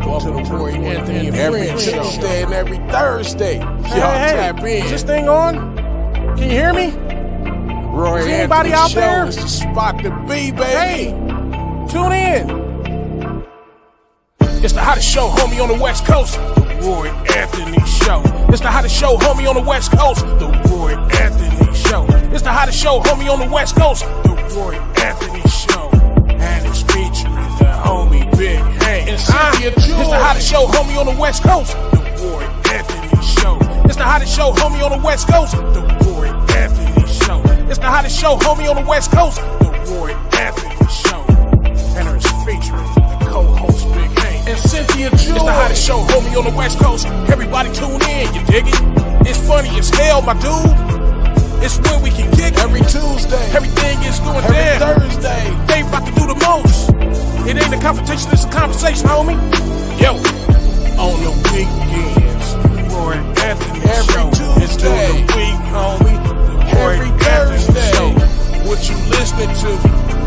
Welcome to the Roy Anthony and Friends Show. Tuesday and every Thursday. Y'all tap in. Is this thing on? Can you hear me? Roy anybody Anthony out Show there? is the spot to be, baby. Hey, tune in. It's the hottest show, homie, on the West Coast. The Roy Anthony Show. It's the hottest show, homie, on the West Coast. The Roy Anthony Show. It's the hottest show, homie, on the West Coast. The Roy Anthony Show. And it's featuring the homie Big Hank and Cynthia. It's the hottest show, homie, on the West Coast. The Roy Anthony Show. It's the hottest show, homie, on the West Coast. The Roy Anthony Show. It's the hottest show, homie, on the West Coast. The Roy Anthony Show. And it's featuring the co-host Big Hank and Cynthia. It's the hottest show, homie, on the West Coast. Everybody tune in, you dig it? It's funny as hell, my dude. It's when we can kick every Tuesday. Everything is going every down. Thursday. They about to do the most. It ain't a confrontation, it's a conversation, homie. Yo, on the weekends, the Roy Anthony every Show. Tuesday. It's during the week, homie. The Roy every Anthony Thursday. Show. What you listening to?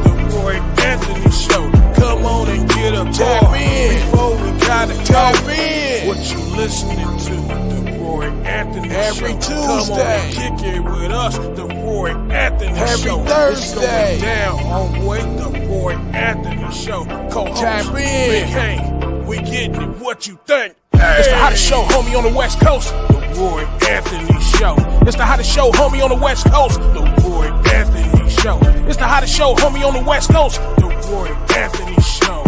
The Roy Anthony Show. Come on and get a tap in before we gotta tap go. in. What you listening to? The Roy Anthony every Show. Tuesday. Come on and kick it with us. The Roy Anthony every Show. Thursday. It's going down, homeboy. The Roy Anthony Show. Co-host tap in. Big Hank. We getting it. What you think? Hey. It's the hottest show, homie, on the West Coast. The Roy Anthony Show. It's the hottest show, homie, on the West Coast. The Roy Anthony Show. It's the hottest show, homie, on the West Coast. The Roy Anthony Show.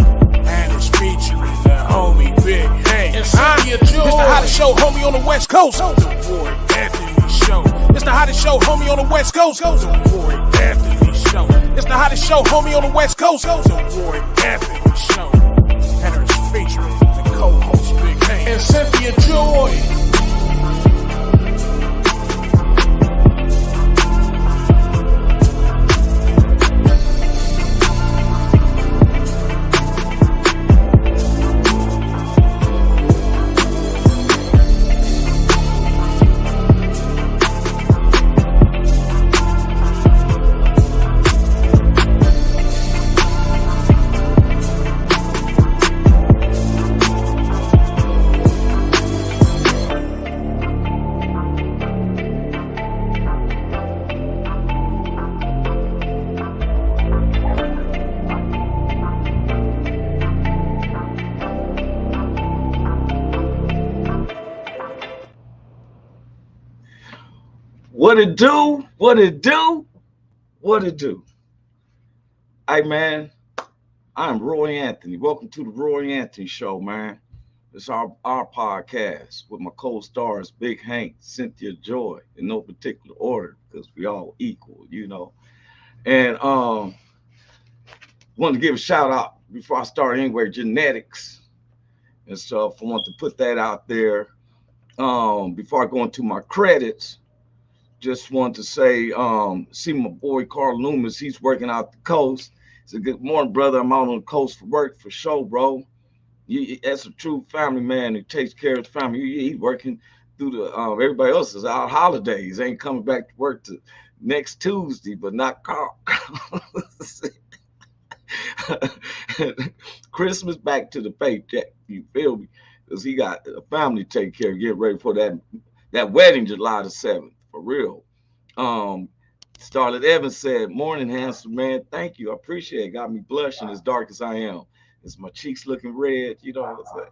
And it's featuring the homie Big Hank and Cynthia. It's the hottest show, homie, on the West Coast. The Roy Anthony Show. It's the hottest show, homie, on the West Coast. The Roy Anthony Show. It's the hottest show, homie, on the West Coast. The Roy Anthony Show. And it's featuring the co-host Big Hank and Cynthia Joy. What it do? What it do? What it do? Hey, man, I'm Roy Anthony. Welcome to the Roy Anthony Show, man. It's our podcast with my co-stars, Big Hank, Cynthia Joy, in no particular order, because we all equal, you know. And wanted to give a shout out before I start anyway, genetics and stuff. I want to put that out there. Before I go into my credits, just want to say, see my boy Carl Loomis. He's working out the coast. He said, "Good morning, brother. I'm out on the coast for work for sure, bro." That's a true family man who takes care of his family. He's working through the everybody else is out holidays. Ain't coming back to work to next Tuesday, but not Carl. Christmas back to the paycheck. You feel me? Because he got a family to take care of. Get ready for that wedding July the 7th. For real. Starlet Evans said, "Morning, handsome man. Thank you. I appreciate it. Got me blushing as dark as I am. It's my cheeks looking red." You know what I'm saying?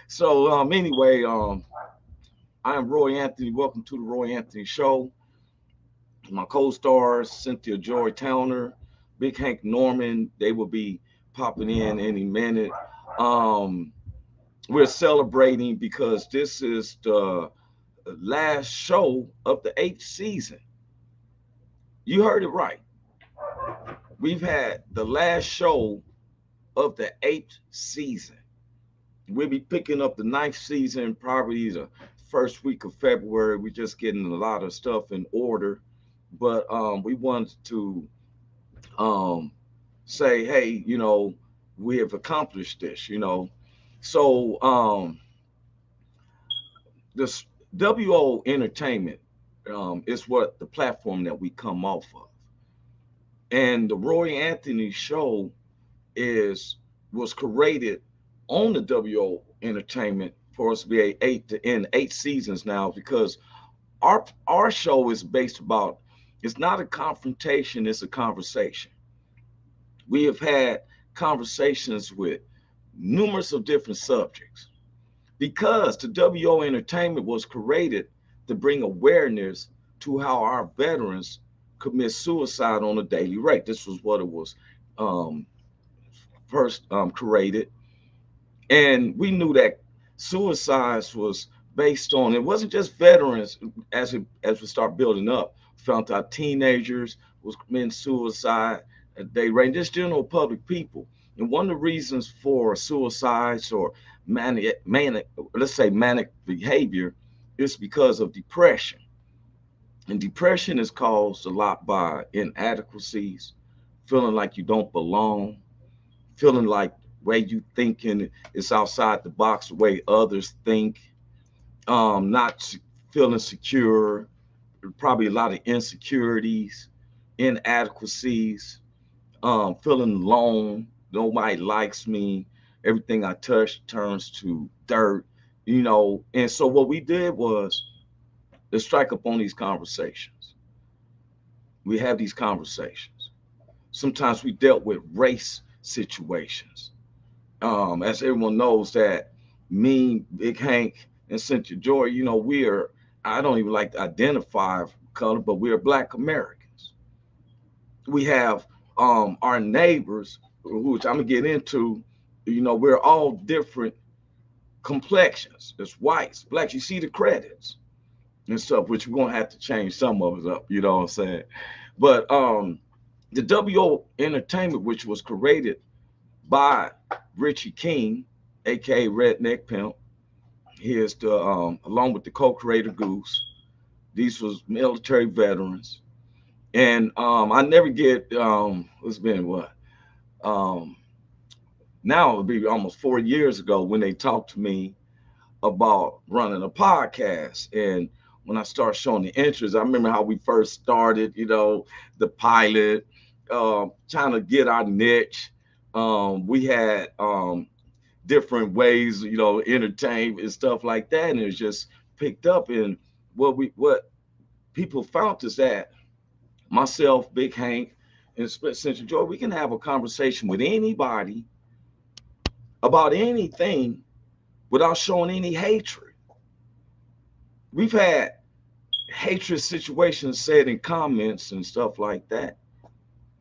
So anyway, I am Roy Anthony. Welcome to the Roy Anthony Show. My co-stars, Cynthia Joy Towner, Big Hank Norman, they will be popping in any minute. We're celebrating because this is the last show of the 8th season. You heard it right. We've had the last show of the 8th season. We'll be picking up the 9th season probably the first week of February. We're just getting a lot of stuff in order, but we wanted to say, hey, you know, we have accomplished this, you know. So this WO Entertainment is what the platform that we come off of. And the Roy Anthony Show was created on the WO Entertainment for us to be in 8 seasons now, because our show is based about, it's not a confrontation, it's a conversation. We have had conversations with numerous of different subjects because the WO Entertainment was created to bring awareness to how our veterans commit suicide on a daily rate. This was what it was um, first created, and we knew that suicides was based on, it wasn't just veterans. As we start building up, found out teenagers was committing suicide at day rate, just general public people. And one of the reasons for suicides or manic, let's say manic behavior, is because of depression. And depression is caused a lot by inadequacies, feeling like you don't belong, feeling like the way you thinking is outside the box, the way others think, not feeling secure, probably a lot of insecurities, inadequacies, feeling alone. Nobody likes me. Everything I touch turns to dirt, you know. And so what we did was to strike up on these conversations. We have these conversations. Sometimes we dealt with race situations. As everyone knows that me, Big Hank, and Cynthia Joy, you know, we are, I don't even like to identify color, but we are Black Americans. We have our neighbors, which I'm gonna get into, you know, we're all different complexions. There's whites, blacks, you see the credits and stuff, which we're gonna have to change some of it up, you know what I'm saying? But the WO Entertainment, which was created by Richie King, aka Redneck Pimp. He is the along with the co-creator Goose. These was military veterans. And I never get it's been what? Now it'll be almost 4 years ago when they talked to me about running a podcast. And when I started showing the interest, I remember how we first started, you know, the pilot, trying to get our niche. We had different ways, you know, entertain and stuff like that, and it's just picked up. And what people found is that myself, Big Hank, and Cynthia Joy, we can have a conversation with anybody about anything without showing any hatred. We've had hatred situations said in comments and stuff like that.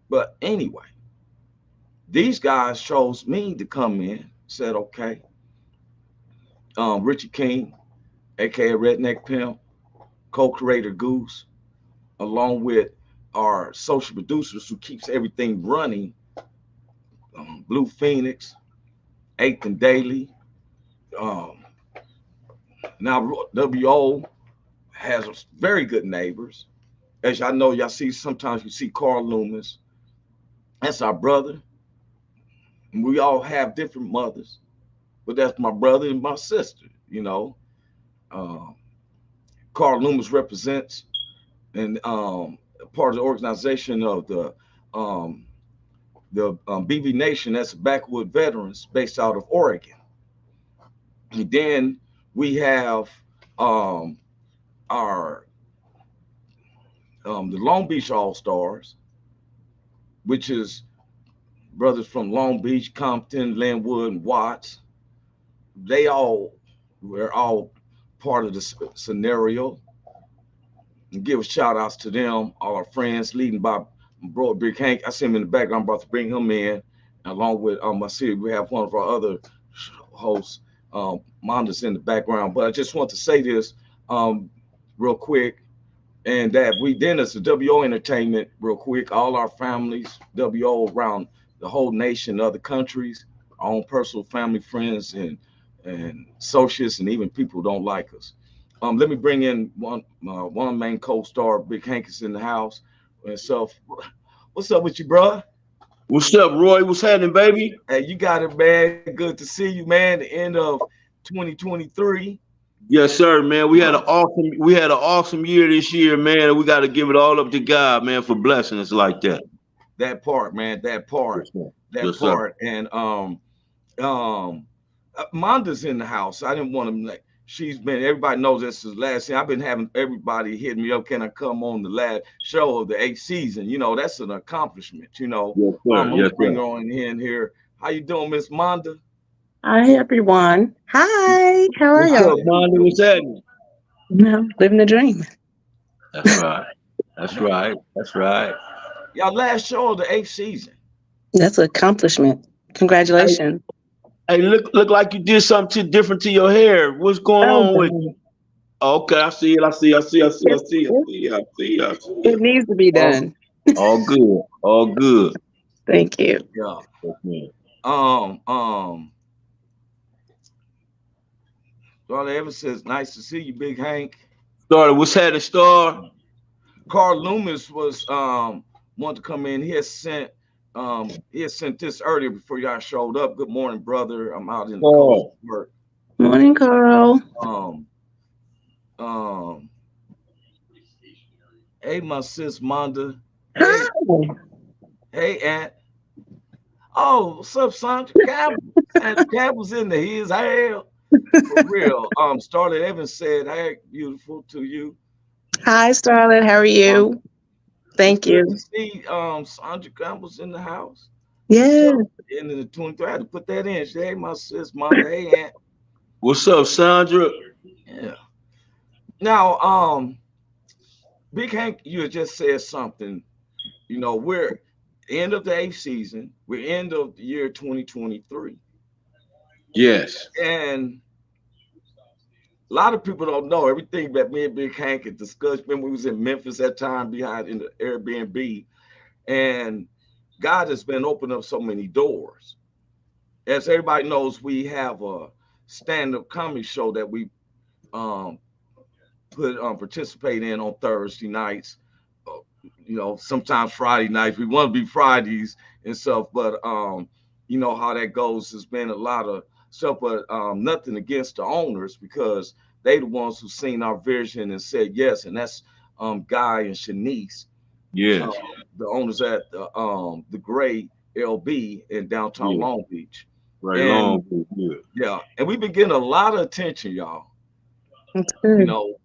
But anyway, these guys chose me to come in, said, okay, Richie King, aka Redneck Pimp, co-creator Goose, along with our social producers who keeps everything running, Blue Phoenix, Eighth and Daily. Now WO has very good neighbors. As y'all know, y'all see, sometimes you see Carl Loomis. That's our brother. And we all have different mothers, but that's my brother and my sister, you know. Carl Loomis represents and part of the organization of the BV Nation, that's Backwood Veterans based out of Oregon. And then we have our the Long Beach All Stars, which is brothers from Long Beach, Compton, Linwood, and Watts. We're all part of the scenario. And give shout outs to them, all our friends, leading by bro Big Hank. I see him in the background, I'm about to bring him in. Along with I see we have one of our other hosts, Monda's in the background. But I just want to say this real quick. And that we then, as the WO Entertainment, real quick, all our families, WO around the whole nation, other countries, our own personal family, friends, and associates, and even people who don't like us. Let me bring in one main co-star. Big Hank is in the house. And so, what's up with you, bro? What's up, Roy? What's happening, baby? Hey, you got it, man. Good to see you, man. The end of 2023. Yes, sir, man. We had an awesome year this year, man. We got to give it all up to God, man, for blessing us like that. That part, man. That part. Yes, that yes, part. Sir. And Monda's in the house. I didn't want to like. She's been. Everybody knows this is the last thing. I've been having everybody hit me up. Can I come on the last show of the 8th season? You know, that's an accomplishment. You know, Yes, sir. I'm gonna Yes, bring sir. her on in here. How you doing, Miss Monda? Hi, everyone. Hi, how are What's y'all? up, Monda? What's happening? No, living the dream. That's right. That's right. That's right. Y'all last show of the 8th season. That's an accomplishment. Hey, Congratulations. hey, look like you did something different to your hair. What's going Oh, on with God. you? Okay, I see it. I see. I see. I see. I It, see. I it, see. I see. I see it it. needs to be All, done. all good. All good. Thank you. Yeah. Yes, man. Um. Um. Well, ever says nice to see you, Big Hank. Started. What's happening, Star? Carl Loomis was wanted to come in. He had sent this earlier before y'all showed up. Good morning, brother. I'm out in the cold Oh, work. Morning, Carl. Um. Um. Hey, my sis Monda. Hey, Hi. hey, Aunt. Oh, what's up, Sandra Campbell? Sandra Campbell's in the his hell. For real. Starlet Evans said, "Hey, beautiful to you." Hi, Starlet. How are Um, you? it's Thank good to you. see Sandra Campbell's in the house. What's Yes. up? In the 23. I had to put that in. She, hey, my sis, Monda. Hey, Aunt. what's up, Sandra? Yeah. Now, Big Hank, you had just said something. You know, we're end of the 8th season. We're end of the year 2023, Yes. and a lot of people don't know everything that me and Big Hank had discussed when we was in Memphis that time behind in the Airbnb. And God has been opening up so many doors. As everybody knows, we have a stand-up comedy show that we um, participate in on Thursday nights. Uh, you know, sometimes Friday nights. We want to be Fridays and stuff, but you know how that goes. There's been a lot of stuff, but nothing against the owners because they the ones who seen our vision and said yes, and that's Guy and Shanice, Yes. the owners at the Gray LB in downtown Yeah. Long Beach. Right. And Long. Good. yeah, and we've been getting a lot of attention, y'all. That's You good. know,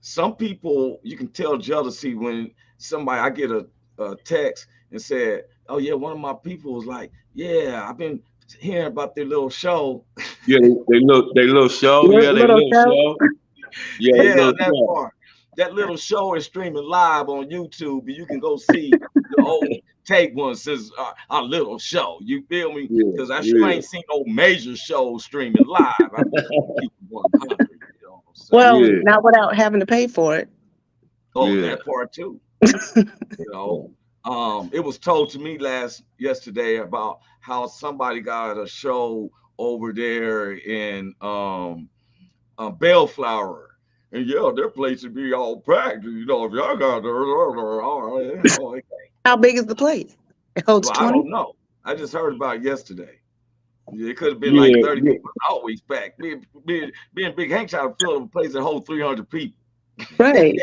some people you can tell jealousy when somebody I get a text and said, "Oh yeah, one of my people was like, yeah, I've been hearing about their little show." Yeah. They little show. Yeah. They Little little show. show. Yeah. They Yeah, little that show. part. That little show is streaming live on YouTube, and you can go see the old take one says our little show. You feel me? Yeah. Because I sure Yeah. ain't seen no major shows streaming live. I'm just gonna keep it 100. You know what I'm saying? Well, Yeah. not without having to pay for it. Oh, Yeah. that part too. You know, it was told to me yesterday about how somebody got a show over there in Bellflower. And yeah, their place would be all packed. You know, if y'all got there, you know, like, How big is the place? It holds well, I 20? don't know. I just heard about it yesterday. It could have been like Yeah. 30 Yeah. people. Always packed. Me and Big Hank trying to fill up a place that holds 300 people. Right.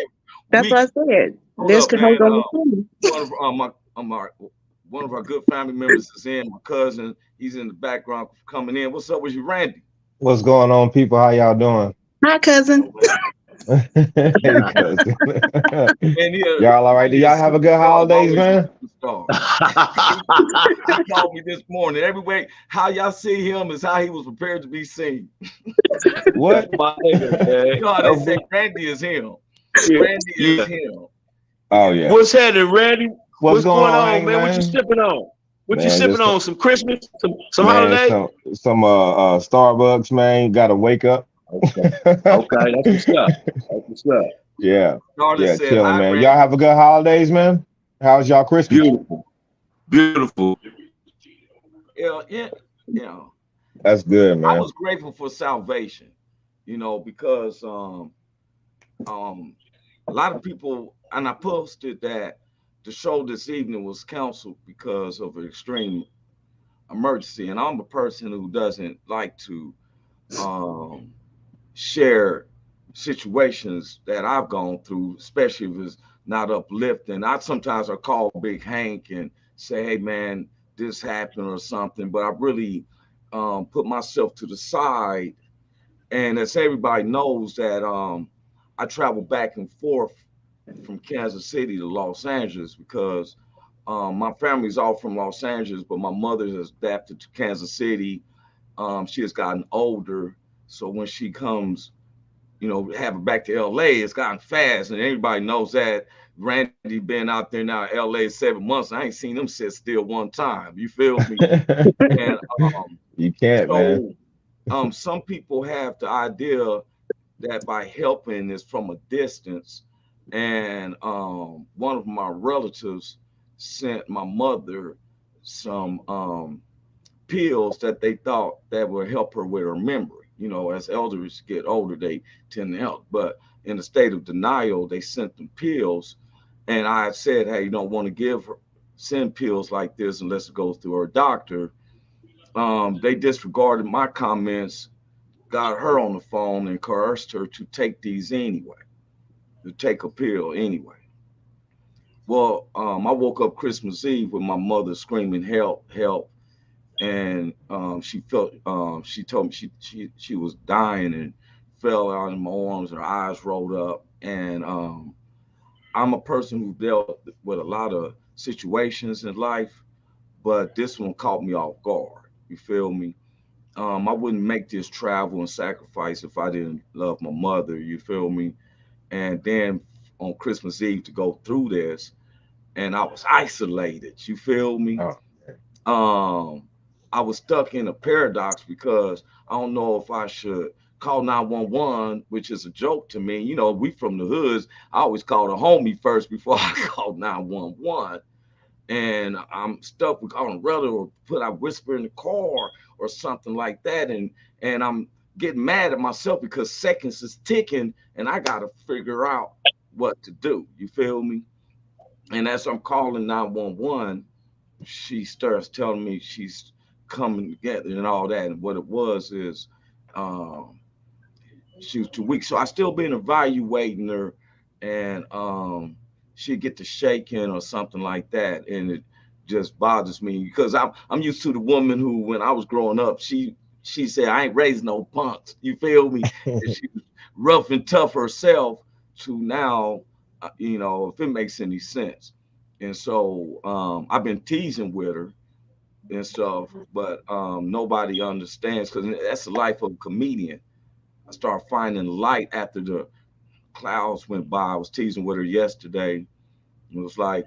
That's We what I said. hold This up, could hold man. over 20. One of one of our good family members is in. My cousin, he's in the background coming in. What's up with you, Randy? What's going on, people? How y'all doing? Hi, cousin. Oh, man. Hey, cousin. Man, Y'all all right? Do he a y'all have a good superstar. holidays, Always man? a superstar. He called me this morning. Every way how y'all see him is how he was prepared to be seen. What? My nigga, man. You know how they say Randy is him. Yeah. Randy is Yeah. him. Oh Yeah. yeah. What's happening, Randy? What's What's going going on, on, Hank, man? What you man? sipping on? What you Man, sipping just on? Some Christmas? Some man, holiday? some Starbucks, man. Got to wake up. Okay. Okay, that's what's up. That's what's up. Yeah, Charlotte yeah, said, chilling, "Hi, man. Y'all Randy." have a good holidays, man. How's y'all Christmas? Beautiful. Beautiful. Yeah, yeah, yeah. That's good, I man. was grateful for salvation, you know, because um a lot of people and I posted that the show this evening was canceled because of an extreme emergency. And I'm a person who doesn't like to um share situations that I've gone through, especially if it's not uplifting. I call Big Hank and say, hey man, this happened or something, but I really put myself to the side. And as everybody knows that I travel back and forth from Kansas City to Los Angeles because my family's all from Los Angeles, but my mother has adapted to Kansas City. She has gotten older, so when she comes, have her back to LA, it's gotten fast, and everybody knows that. Randy been out there now in LA 7 months. I ain't seen him sit still one time. You feel me? And You can't, man. so some people have the idea that by helping is from a distance. And one of my relatives sent my mother some pills that they thought that would help her with her memory. As elders get older, they tend to help. But in a state of denial, they sent them pills. And I said, hey, you don't want to send pills like this unless it goes through her doctor. They disregarded my comments, got her on the phone and coerced her to take these anyway, to take a pill anyway. Well, I woke up Christmas Eve with my mother screaming, help, help. And she told me she was dying and fell out in my arms, her eyes rolled up. And I'm a person who dealt with a lot of situations in life, but this one caught me off guard. You feel me? I wouldn't make this travel and sacrifice if I didn't love my mother. You feel me? And then on Christmas Eve to go through this, and I was isolated. You feel me? Oh. I was stuck in a paradox because I don't know if I should call 911, which is a joke to me. We from the hoods. I always call the homie first before I call 911. And I'm stuck with calling a relative or put I whisper in the car or something like that. And I'm getting mad at myself because seconds is ticking and I got to figure out what to do. You feel me? And as I'm calling 911, she starts telling me she's coming together and all that. And what it was is she was too weak. So I still been evaluating her, and she'd get to shaking or something like that. And it just bothers me because I'm used to the woman who, when I was growing up, she said, I ain't raising no punks. You feel me? And she was rough and tough herself to now, if it makes any sense. And so I've been teasing with her and stuff, but nobody understands because that's the life of a comedian. I started finding light after the clouds went by. I was teasing with her yesterday. It was like,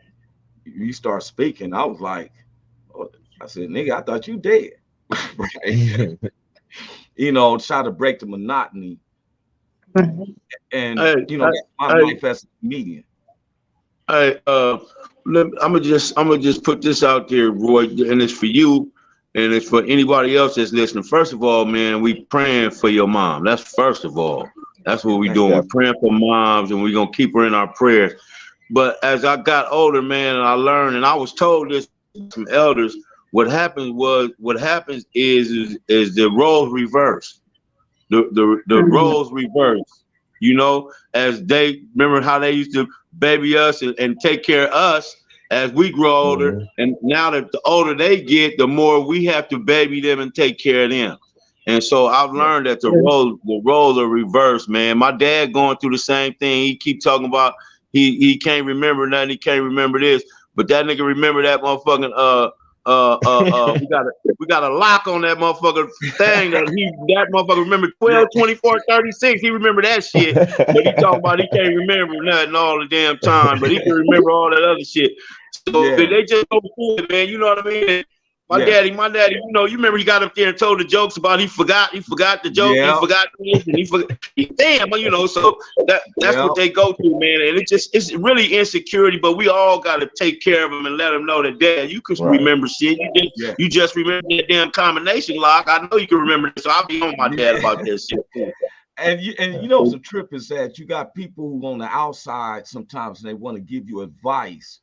you start speaking. I was like, oh, I said, nigga, I thought you dead. Right? Try to break the monotony. And, my life as a comedian. Hey, I'm gonna just put this out there, Roy, and it's for you, and it's for anybody else that's listening. First of all, man, we praying for your mom. That's first of all. That's what we doing. We're praying for moms, and we're gonna keep her in our prayers. But as I got older, man, and I learned, and I was told this from elders, what happens is the roles reverse. The roles reverse. As they remember how they used to baby us and take care of us as we grow older. Mm-hmm. And now that the older they get, the more we have to baby them and take care of them. And so I've learned that the roles are reversed, man. My dad going through the same thing. He keep talking about he can't remember nothing. He can't remember this, but that nigga remember that motherfucking we got a lock on that motherfucker thing that motherfucker remember 12, 24, 36. He remember that shit, but he talking about he can't remember nothing all the damn time, but he can remember all that other shit. So they just go through it, man. You know what I mean? My daddy, you remember he got up there and told the jokes about he forgot the joke, he forgot this, and he forgot. Damn, so that's what they go through, man. And it's really insecurity, but we all got to take care of them and let them know that, Dad, you can remember shit. You just remember that damn combination lock. I know you can remember this, so I'll be on my dad about this shit. And some trip is that you got people who on the outside sometimes and they want to give you advice.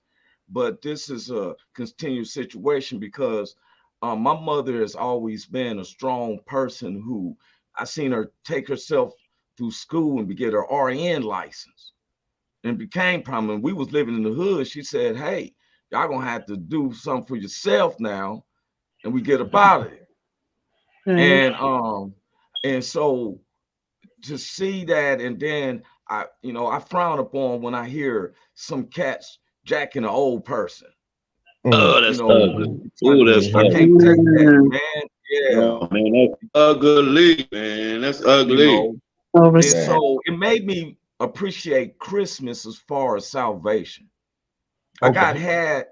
But this is a continuous situation because my mother has always been a strong person who I seen her take herself through school and get her RN license and became prominent. We was living in the hood. She said, hey, y'all gonna have to do something for yourself now. And we get about it. Right. And so to see that, and then I frown upon when I hear some cats jacking an old person. Oh, You that's know, ugly. Oh, that's I ugly. can't take that, Mm. man. Yeah, Oh, man, that's ugly, man. That's you ugly. know. And Overstood. Man. so it made me appreciate Christmas as far as salvation. I got Okay. had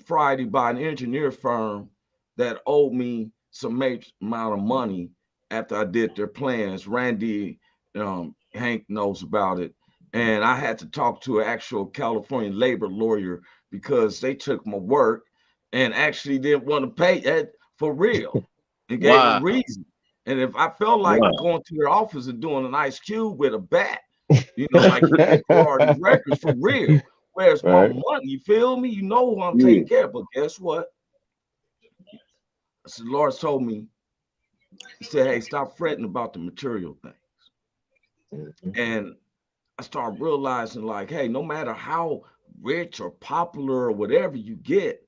Friday by an engineer firm that owed me some major amount of money after I did their plans. Randy Hank knows about it. And I had to talk to an actual California labor lawyer because they took my work and actually didn't want to pay it for real and gave a Wow. reason. And if I felt like Wow. going to their office and doing an ice cube with a bat, like you did Priority Records for real. Where's my Right. money? You feel me? You know who I'm Yeah. taking care of. But guess what? So the Lord told me, He said, hey, stop fretting about the material things. And I started realizing, like, hey, no matter how rich or popular or whatever you get,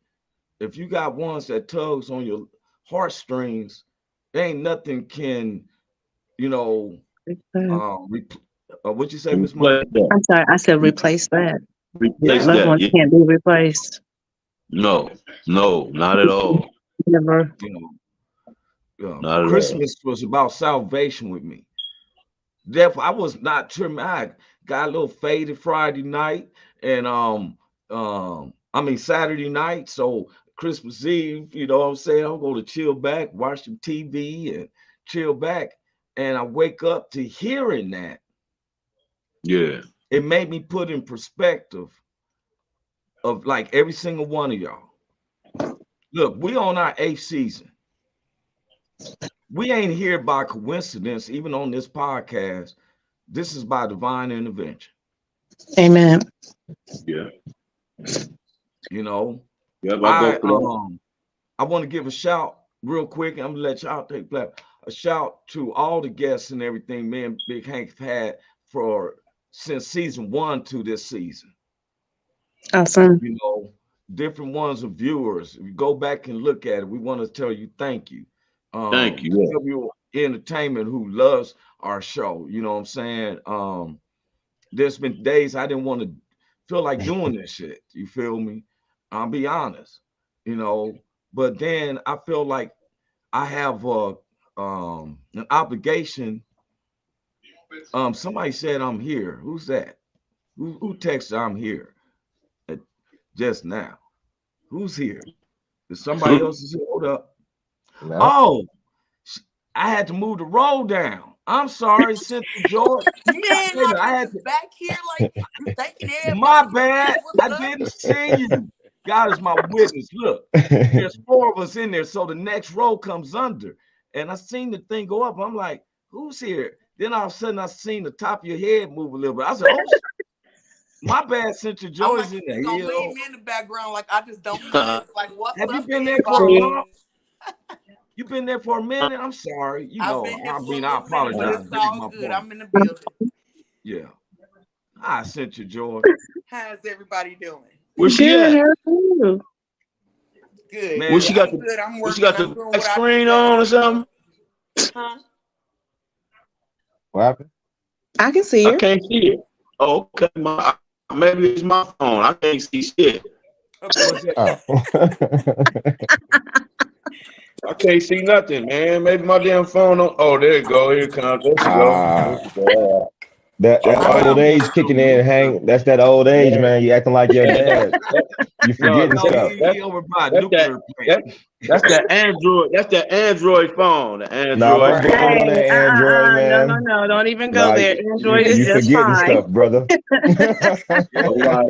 if you got ones that tugs on your heartstrings, there ain't nothing can, you know, what you say, Miss Mom? Replace that. I'm sorry. I said replace that. Replace Yeah, Loved that. ones Yeah. can't be replaced. No, no, not at all. Never. Not at all. Christmas was about salvation with me. Therefore, I was not trimming. I got a little faded Friday night and Saturday night. So Christmas Eve, you know what I'm saying? I'll go to chill back, watch some TV and chill back. And I wake up to hearing that. Yeah. It made me put in perspective of like every single one of y'all. Look, we on our 8th season. We ain't here by coincidence, even on this podcast. This is by divine intervention. Amen. Yeah. You know, Yeah, I go I for that. I want to give a shout real quick. I'm gonna let y'all take that. A shout to all the guests and everything me and Big Hank have had for since season 1 to this season. Awesome. You know, different ones of viewers. If you go back and look at it, we want to tell you thank you. Thank you. W Entertainment who loves our show. You know what I'm saying? There's been days I didn't want to feel like doing this shit. You feel me? I'll be honest, but then I feel like I have an obligation. Somebody said I'm here. Who's that? Who texted I'm here just now? Who's here? Is somebody Yeah. else is here? Hold up. No. Oh, I had to move the roll down. I'm sorry, Cynthia George. Man, Wait a minute, I I had was to. just back here like you thinking My everybody bad. what's I up? didn't see you. God is my witness. Look, there's 4 of us in there, so the next row comes under. And I seen the thing go up. I'm like, who's here? Then all of a sudden I seen the top of your head move a little bit. I said, oh, my bad, Cynthia I'm George like, in you there. just gonna leave me in the background like I just don't notice. Like, what's Have you up, been there for a everybody? long? You been there for a minute? I'm sorry. I've been here for a I little minute, but apologize. it's This is all my good. point. I'm in the building. Yeah. I sent you, George. How's everybody doing? Where's she Good. at? How are you? Good. Man, Where Good. she got I'm the good. I'm where she working. got I'm the doing black what I do screen best. on or something? Huh? What happened? I can see I her. can't see it. Oh, okay. Maybe it's my phone. I can't see shit. Okay. what's that? Oh. I can't see nothing, man. Maybe my damn phone. Oh, there you go. Here it comes. There you go. Ah, that All old right, age kicking in, Hank. That's that old age, man. You acting like your dad. You No, forgetting No, stuff. he over by a that's that. nuclear plant. That's the Android. That's the Android phone. The No, Android don't Right. blame it on phone. that Hey, Android, no, no, man. no. Don't even go Nah, there. Android is you just forgetting fine. stuff, brother. Yeah.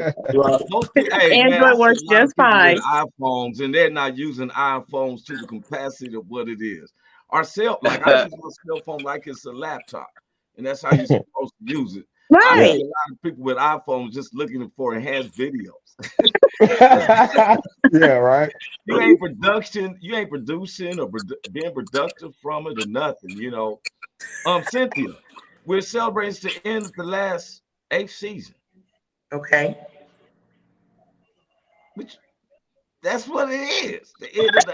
Most people, hey man, I Android see works a lot of just people with fine. iPhones and they're not using iPhones to the capacity of what it is. Like I use my cell phone like it's a laptop, and that's how you're supposed to use it. I Right. see a lot of people with iPhones just looking for enhanced videos. Yeah, right. You ain't producing or being productive from it or nothing, Cynthia, we're celebrating the end of the last 8th season. Okay. Which That's what it is. The end of the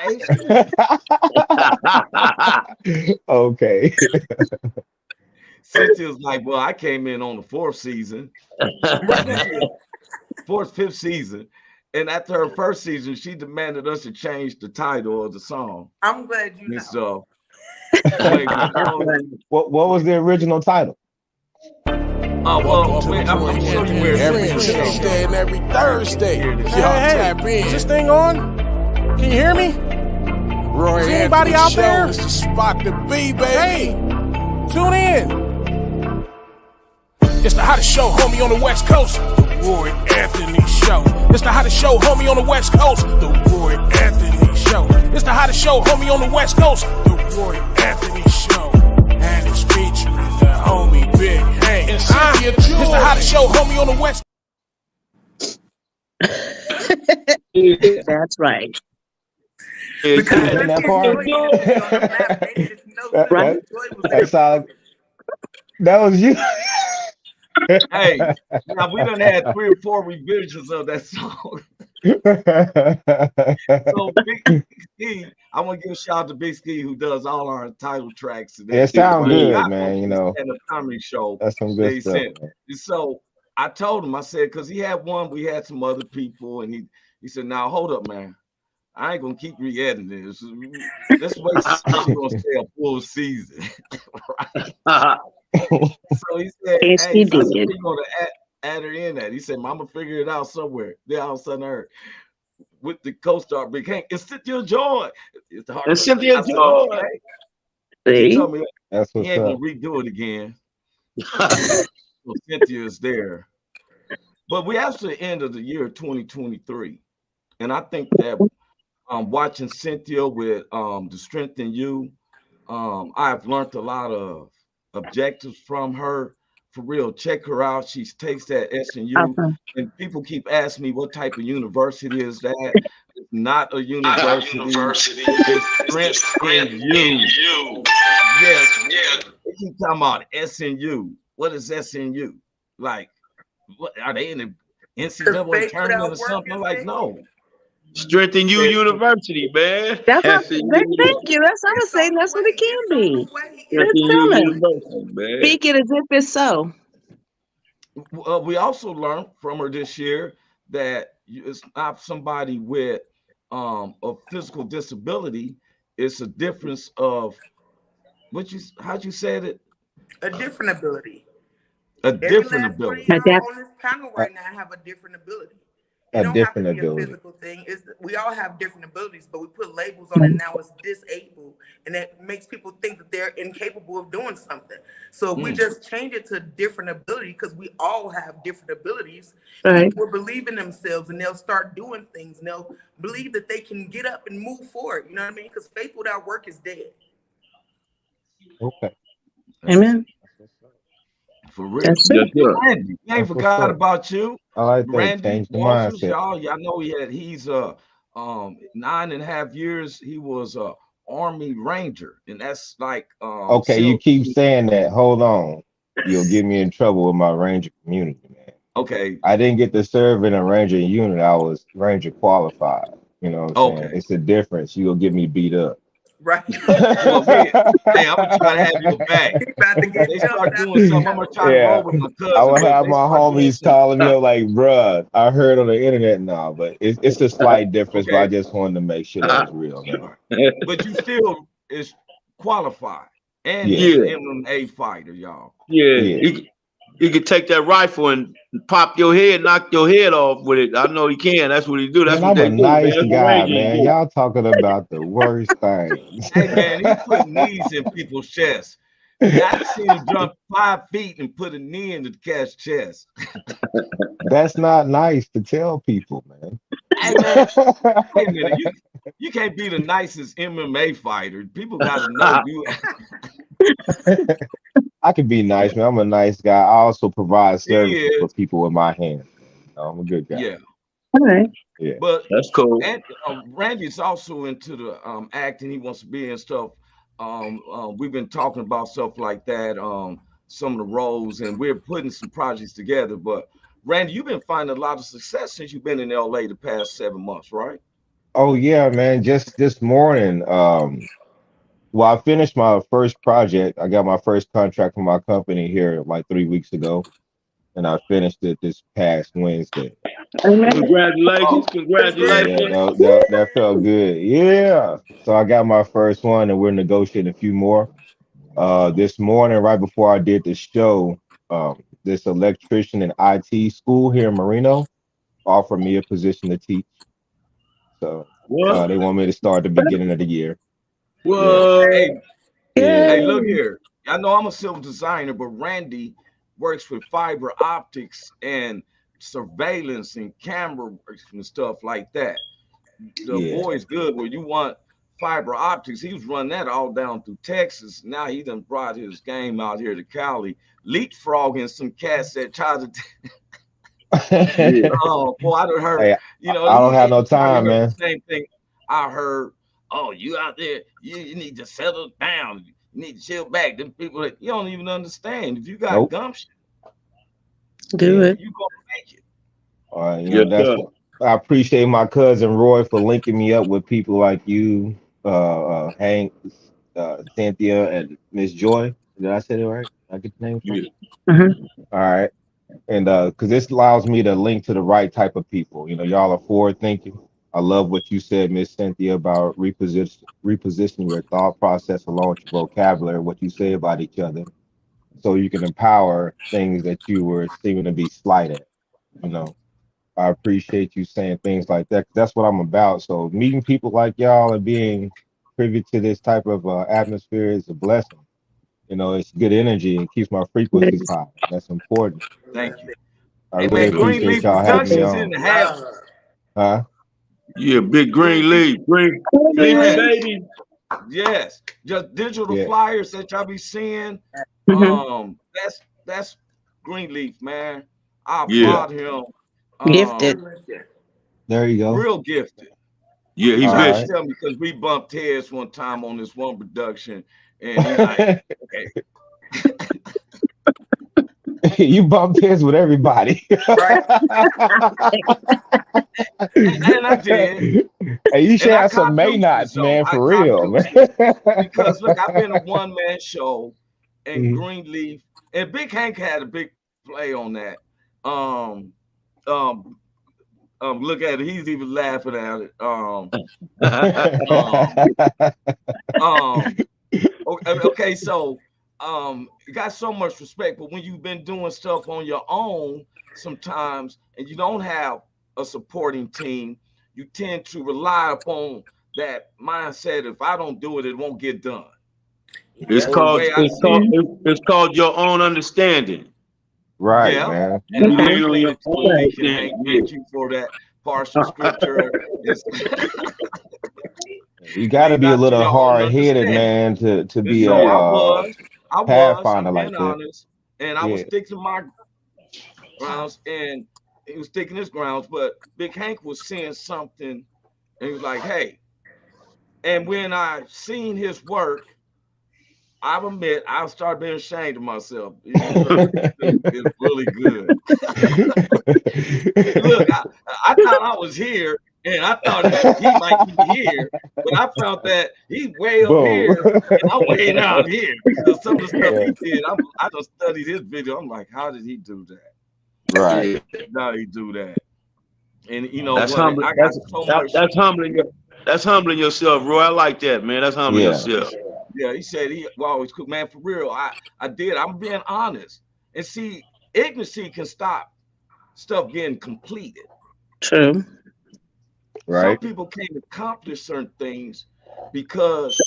age. Okay. Cynthia's like, well, I came in on the fourth season, fourth, fifth season. And after her first season, she demanded us to change the title of the song. I'm glad you And know. so, What was the original title? well, wait, I'm gonna show you where Every it's from. Tuesday and every Thursday. Hey, Y'all hey, tap in. is this thing on? Can you hear me? Roy Is anybody out Anthony there? Show is the spot to be, baby. Hey, tune in. It's the hottest show, homie, on the West Coast. The Roy Anthony Show. It's the hottest show, homie, on the West Coast. The Roy Anthony Show. It's the hottest show, homie, on the West Coast. The Roy Anthony Show. And it's featuring the homie Big Hank. And Cynthia It's the hottest show, homie, on the West. That's right. Because in that Cynthia part? Joy is on the map. They didn't know That- Cynthia that- Joy was That's there. all. That was you. Hey, now we done had 3 or 4 revisions of that song. So Big Ski, I want to give a shout out to Big Ski who does all our title tracks. And It sound everything. good, I man, you know. And the comedy show. That's some They good stuff. said- Man. So I told him, I said, because he had one, we had some other people, and he said, now hold up, man. I ain't gonna keep re-editing this. Let's wait to see if she's gonna stay a full season. Right? So he said, Yes, hey, he so I said, did. we're gonna add her in that. He said, Mama figure it out somewhere. Then all of a sudden I heard with the co-star Big Hank, it's Cynthia Joy. It's the hard. It's Cynthia I said, Joy. okay. He See? told me That's he what's ain't gonna up. redo it again. So Cynthia is there. But we have to the end of the year 2023. And I think that watching Cynthia with the Strength in You, I've learned a lot of objectives from her. For real, check her out. She takes that SNU, Awesome. and people keep asking me what type of university is that. It's not a university. It's Strength in You. Yes. They keep talking about SNU. What is SNU? Like, what are they in the NCAA faith tournament without or something? work Like, is no. Strengthen You University, man. That's what, SNU. thank you. That's what I'm saying. That's what it can be. Strengthen Good You feeling. University, man. Speak it as if it's so. We also learned from her this year that it's not somebody with a physical disability. It's a difference of how'd you say it? A different ability. A Every different last one of ability. y'all on this panel right now have a different ability. It A don't have to different be ability. a physical thing. We all have different abilities, but we put labels on it now it's disabled, and that makes people think that they're incapable of doing something. So if we just change it to different ability, because we all have different abilities, Right. people will believe in themselves and they'll start doing things and they'll believe that they can get up and move forward. You know what I mean? Because faith without work is dead. Okay. Amen. For real. That's it. Yes, sir. Randy, we ain't That's what's forgot up. about you. I like that. Randy Change the Walters, mindset. y'all know he's 9.5 years. He was a Army Ranger, and that's like Okay, you keep saying that. Hold on. You'll get me in trouble with my Ranger community, man. Okay. I didn't get to serve in a Ranger unit. I was Ranger qualified. You know what I'm saying? Okay. It's a difference. You'll get me beat up. Right? Well, hey, I'm gonna try to have your back. He about to get They jumped start out doing the something. I'm gonna try to Yeah. roll with my cousin. I would but have they my start doing homies calling me up like, bruh, I heard on the internet now, but it's a slight difference, but I just wanted to make sure that was real, man. But you still is qualified, and Yeah. he's an MMA fighter, y'all. Yeah. He could take that rifle and pop your head, knock your head off with it. I know he can. That's what he do. That's Man, what I'm they a do, nice man. That's what guy, Rangers man. do. Y'all talking about the worst things. Hey man, he put knees in people's chests. I've seen him jump 5 feet and put a knee in the cat's chest. That's not nice to tell people, man. Hey man, wait a minute. You can't be the nicest MMA fighter. People gotta know you. I can be nice, man. I'm a nice guy. I also provide services is. for people with my hands. I'm a good guy. Yeah, All right. but That's cool. and Randy's also into the acting. He wants to be in stuff. We've been talking about stuff like that. Some of the roles, and we're putting some projects together. But Randy, you've been finding a lot of success since you've been in LA the past 7 months, right? Oh yeah, man. Just this morning, well, I finished my first project. I got my first contract from my company here like 3 weeks ago, and I finished it this past Wednesday. Amen. Congratulations, Oh, Yeah, congratulations. that felt good. Yeah. So I got my first one, and we're negotiating a few more. This morning, right before I did the show, this electrician in IT school here in Marino offered me a position to teach. So What? they want me to start at the beginning of the year. Yeah, What? hey, yeah, hey, look Yay. here. I know I'm a civil designer, but Randy works with fiber optics and surveillance and camera works and stuff like that. The yeah. boy's good where you want fiber optics. He was running that all down through Texas. Now he done brought his game out here to Cali, leapfrogging some cats that tried to. Yeah. Oh boy, I done heard. Hey, You know, I don't have you no probably time, heard the man. same thing I heard. Oh, you out there? You need to settle down. You need to chill back. Them people that you don't even understand. If you got Nope. gumption, Do Yeah. it. you gonna make it. Yes, That's sir. what I appreciate my cousin Roy for linking me up with people like you, Hank, Cynthia, and Miss Joy. Did I say it right? Did I get the names right? Yeah. Mhm. All right. And because this allows me to link to the right type of people. Y'all are forward thinking. I love what you said, Miss Cynthia, about repositioning your thought process along with your vocabulary, what you say about each other, so you can empower things that you were seeming to be slight at. You know, I appreciate you saying things like that. 'Cause that's what I'm about. So meeting people like y'all and being privy to this type of atmosphere is a blessing. It's good energy and keeps my frequencies Yes. high. That's important. Thank you. I Hey really man, appreciate Greenleaf y'all having me Productions in on. the house. Huh? Yeah, big green Greenleaf, leaf. Green leafy yes, baby. yes. Just digital Yeah. flyers that y'all be seeing. Mhm. That's Greenleaf, man. I Yeah. applaud him. Gifted. Um, There you go. real gifted. Yeah, He he All tried to right. vicious. tell me because we bumped heads one time on this one production, and he like, okay, You bumped heads with everybody. Right. and I did, Hey, you should and I have some copped May deuces nots, though. man, I for copped real, man. deuces because look, I've been a one man show, and Mhm. Greenleaf and Big Hank had a big play on that. Um, um, look at it. He's even laughing at it. Um, um. Okay, so you got so much respect, but when you've been doing stuff on your own sometimes and you don't have a supporting team, you tend to rely upon that mindset. If I don't do it, it won't get done. it's Yep. So the called way I it's see called it, it's called your own understanding. Right, yeah. man. And You I lean on agree your with own Right. Deacon Hank. understanding. Thank you for that partial scripture. Is You got to lean be a not to little your own hard-headed, understanding. man, to And be so Yeah. I'm pathfinder being like that. honest, and I was Yeah. sticking to my grounds, and he was sticking his grounds. But Big Hank was seeing something, and he was like, "Hey." And when I seen his work, I admit I started being ashamed of myself. Look, this dude is really good. Look, I thought I was here, and I thought he might be here, but I found that he's way up Boom. here, and I'm way down here because some of the stuff Yeah. he did, I just studied his video. I'm like, how did he do that? Right. Yeah. How did he do that? And you know That's what? humbling. I got so much. That's humbling. That's humbling yourself, Roy. I like that, man. That's humbling Yeah. yourself. Yeah, he said he well, always cook, man. For real, I did. I'm being honest, and see, ignorance can stop stuff getting completed. True. Some Right. people can't accomplish certain things because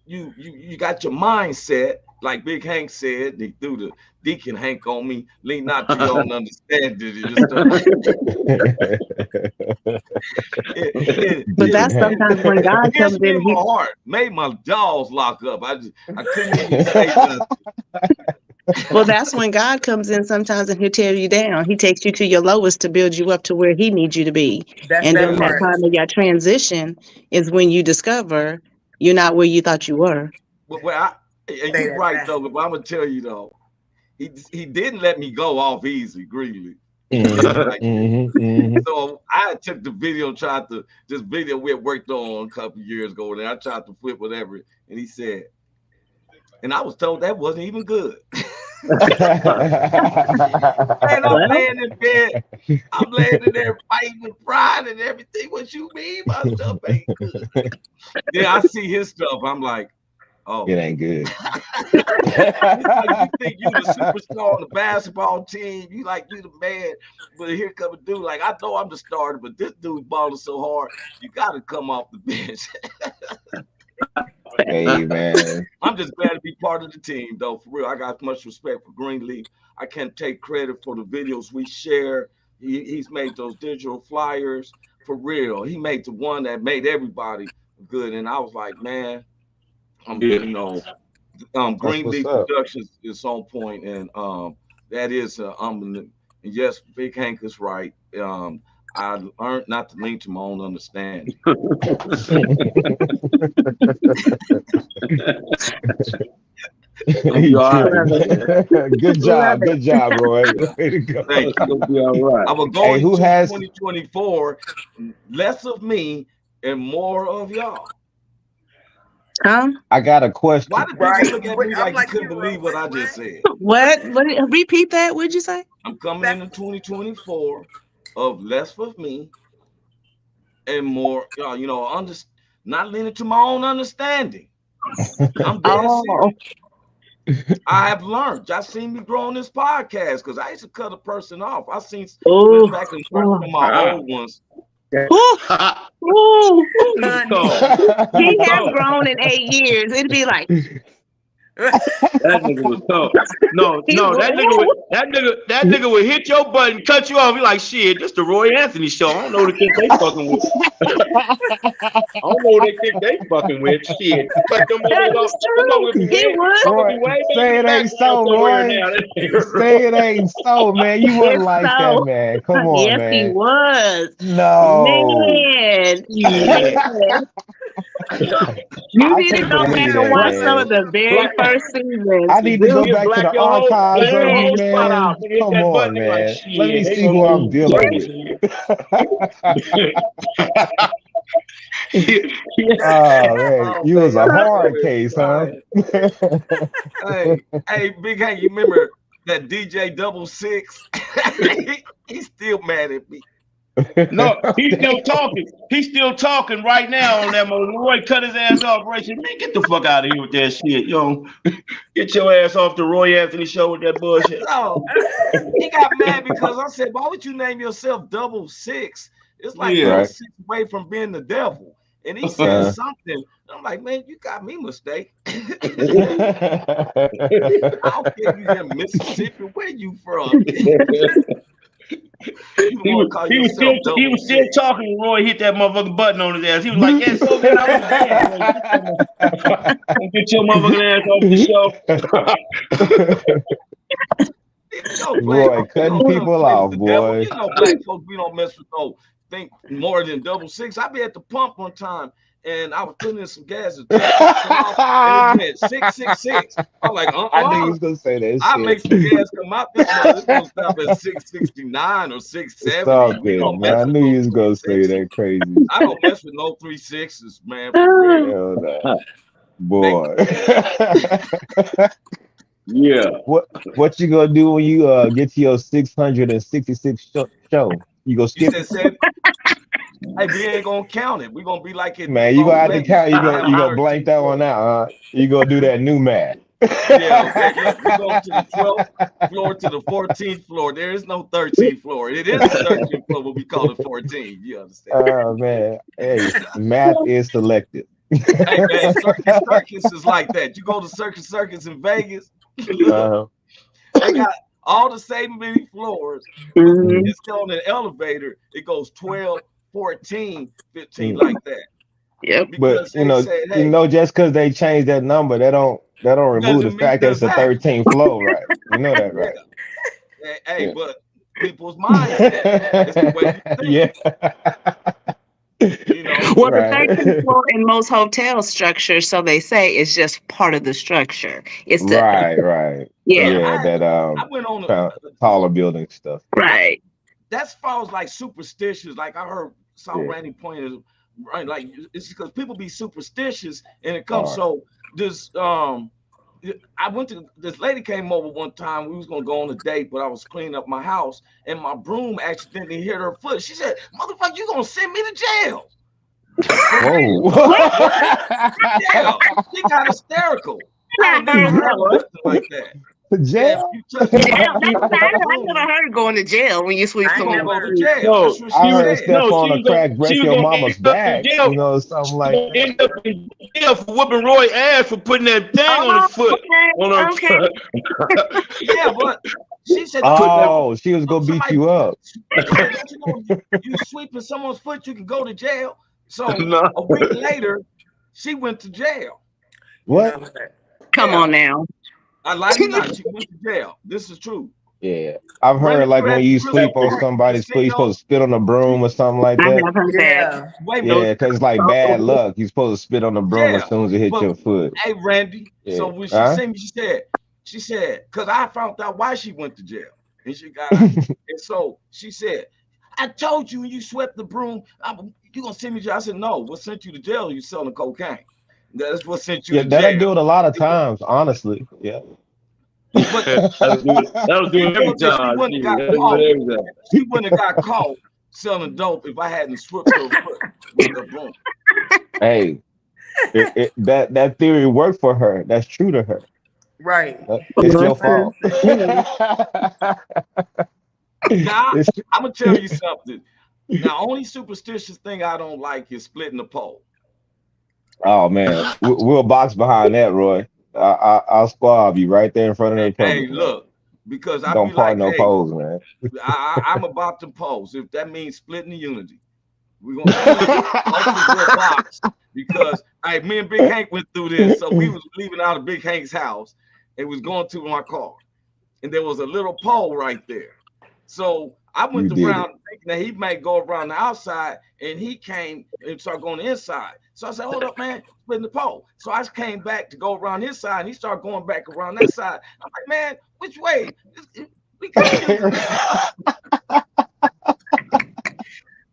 you got your mindset, like Big Hank said. They threw the Deacon Hank on me. Lean not to your own understanding. And stuff. But Deacon that's Hank. sometimes when It God gets comes me in in. my He heart. Made my jaws lock up. I couldn't even say nothing. Well, that's when God comes in sometimes and he'll tear you down. He takes you to your lowest to build you up to where he needs you to be. That's And that during Yeah, that part. time of your transition is when you discover you're not where you thought you were. but and Say you that right fast. though. But I'm gonna tell you though, he didn't let me go off easy, Greeley. So I took the video, this video we had worked on a couple years ago, and I tried to flip whatever, and he said, and I was told that wasn't even good. Man, I'm laying in bed, I'm laying in there fighting and crying and everything. What you mean my stuff ain't good? Then I see his stuff, I'm like, oh, it ain't good. It's like you think you the superstar on the basketball team, you the man, but here come a dude like, I know I'm the starter, but this dude balling so hard, you gotta come off the bench. Hey man, I'm just glad to be part of the team, though. For real, I got much respect for Greenleaf. I can't take credit for the videos we share. He's made those digital flyers for real. He made the one that made everybody good, and I was like, man, Greenleaf Productions is on point, and that is and yes, Big Hank is right. I learned not to lean to my own understanding. Good job, Roy. Way to go. Thank you. You'll be all right. I will go into 2024, less of me and more of y'all. I got a question. Why did people look at me like you couldn't believe what I just said? What? Repeat that. What'd you say? I'm coming into 2024 of less of me and more, not leaning to my own understanding. I'm dead serious. I have learned. Y'all seen me grow on this podcast because I used to cut a person off. I seen went back and watched some of my old ones. He has grown in 8 years. It'd be like that nigga was tough. No, that nigga would hit your button, cut you off. He like, shit, this the Roy Anthony show. I don't know what they think they fucking with. I don't know what they think they fucking with. Shit. Say it ain't so, Roy. Say it ain't so, man. You wasn't like that, man. Come on, man. Yes, he was. No. Man. Yeah. You need to go back and watch some of the very first seasons. I need to go back to the archives, man. Come on, man. Let me see who I'm dealing with. Oh, man. You was a hard case, huh? Hey, Big Hank, you remember that DJ 66? He's still mad at me. No, he's still talking. He's still talking right now on that mode. Roy cut his ass off. Roy said, man, get the fuck out of here with that shit. Get your ass off the Roy Anthony show with that bullshit. No, he got mad because I said, why would you name yourself 66? It's like 6 away from being the devil. And he said something. I'm like, man, you got me mistaken. I don't care if you're in Mississippi. Where you from? He was still talking when Roy hit that motherfucking button on his ass. He was like, yeah, so good. I was mad. Get your motherfucking ass off the show. Boy, cutting people off, boy. You know, black folks, we don't mess with think more than 66. I be at the pump one time and I was putting in some gas and it went 666. I'm like, I knew he was gonna say that. I make some gas come out. This gonna stop at 669 or 670. I knew he was gonna say that crazy. I don't mess with no 36s, man. For real. No. Boy. Yeah. What you gonna do when you get to your 666 show? You gonna skip it? Hey, we ain't gonna count it. We gonna be like it. Man, you gonna have to count. You gonna blank that one out, huh? You gonna do that new math. Yeah, we go to the 12th floor to the 14th floor. There is no 13th floor. It is the 13th floor, but we call it 14. You understand? Oh man, hey, math is selective. Hey man, circus is like that. You go to Circus in Vegas. They got all the same many floors. It's on an elevator. It goes 12, 14, 15 like that. Yep. But just because they changed that number, that don't remove the fact that it's the 13th floor, right? You know that, right? Hey, but people's mindset. It's the way you think. Well, the 13th floor in most hotel structures, so they say, is just part of the structure. It's the right. Yeah, that I went on taller building stuff. Right. that's falls like superstitious. Like I saw Yeah. Randy pointed, right? Like it's because people be superstitious, and it comes. All right. So this I went to this lady came over one time. We was gonna go on a date, but I was cleaning up my house, and my broom accidentally hit her foot. She said, "Motherfucker, you gonna send me to jail?" Whoa. Yeah, she got hysterical. I never heard nothing like that. Yeah, Jail? if you touch Jail. That's my fine. I never heard going to jail when you sweep I you ain't gonna someone. go to never. jail. No, That's what I she heard said. step no, on a crack, break she was your gonna mama's end up in back. jail. You know, something like that. End up in jail for whooping Roy ass for putting that thing on his foot. On her Okay. Yeah, but she said, "Don't you know? Oh, she was gonna beat Somebody." you up. She said, "Don't you know? You sweeping someone's foot, you can go to jail." So No. a week later, she went to jail. You know What? what? Come Yeah, on now. I lie you not. She went to jail. This is true. Yeah. I've Brenda, heard like when you really sweep on quick, somebody's foot, you're casino. supposed to spit on the broom or something like I that. have heard that. Yeah. Wait a Yeah, minute. because it's like bad luck. You're supposed to spit on the broom as Yeah, soon as it hit but your foot. hey, Randy. So Yeah. when she Huh? seen me, she said, because I found out why she went to jail, and she got out. And so she said, "I told you when you swept the broom, you gonna send me to jail." I said, "No, what sent you to jail? You selling cocaine. That's what sent you Yeah, to that'll jail." do it a lot of times, honestly. Yeah. But That'll do it every because time. she wouldn't got That'll do caught. it every time. She wouldn't have got caught selling dope if I hadn't swept her foot with the broom. Hey, that theory worked for her. That's true to her. Right. It's your fault. Now, It's- I'm gonna tell you something. Now, only superstitious thing I don't like is splitting the pole. oh man, we'll box behind that, Roy. I'll squab you right there in front of the Hey, public. Man. look, because I Don't be part like, no hey, pose, man. I'm about to pose. If that means splitting the unity, we're gonna split the box because hey, me and Big Hank went through this. So we was leaving out of Big Hank's house and was going to my car, and there was a little pole right there. So I went You did around thinking that he might go around the outside, and he came and started going the inside. So I said, "Hold up, man, splitting the pole." So I came back to go around his side, and he started going back around that side. I'm like, "Man, which way? We confused."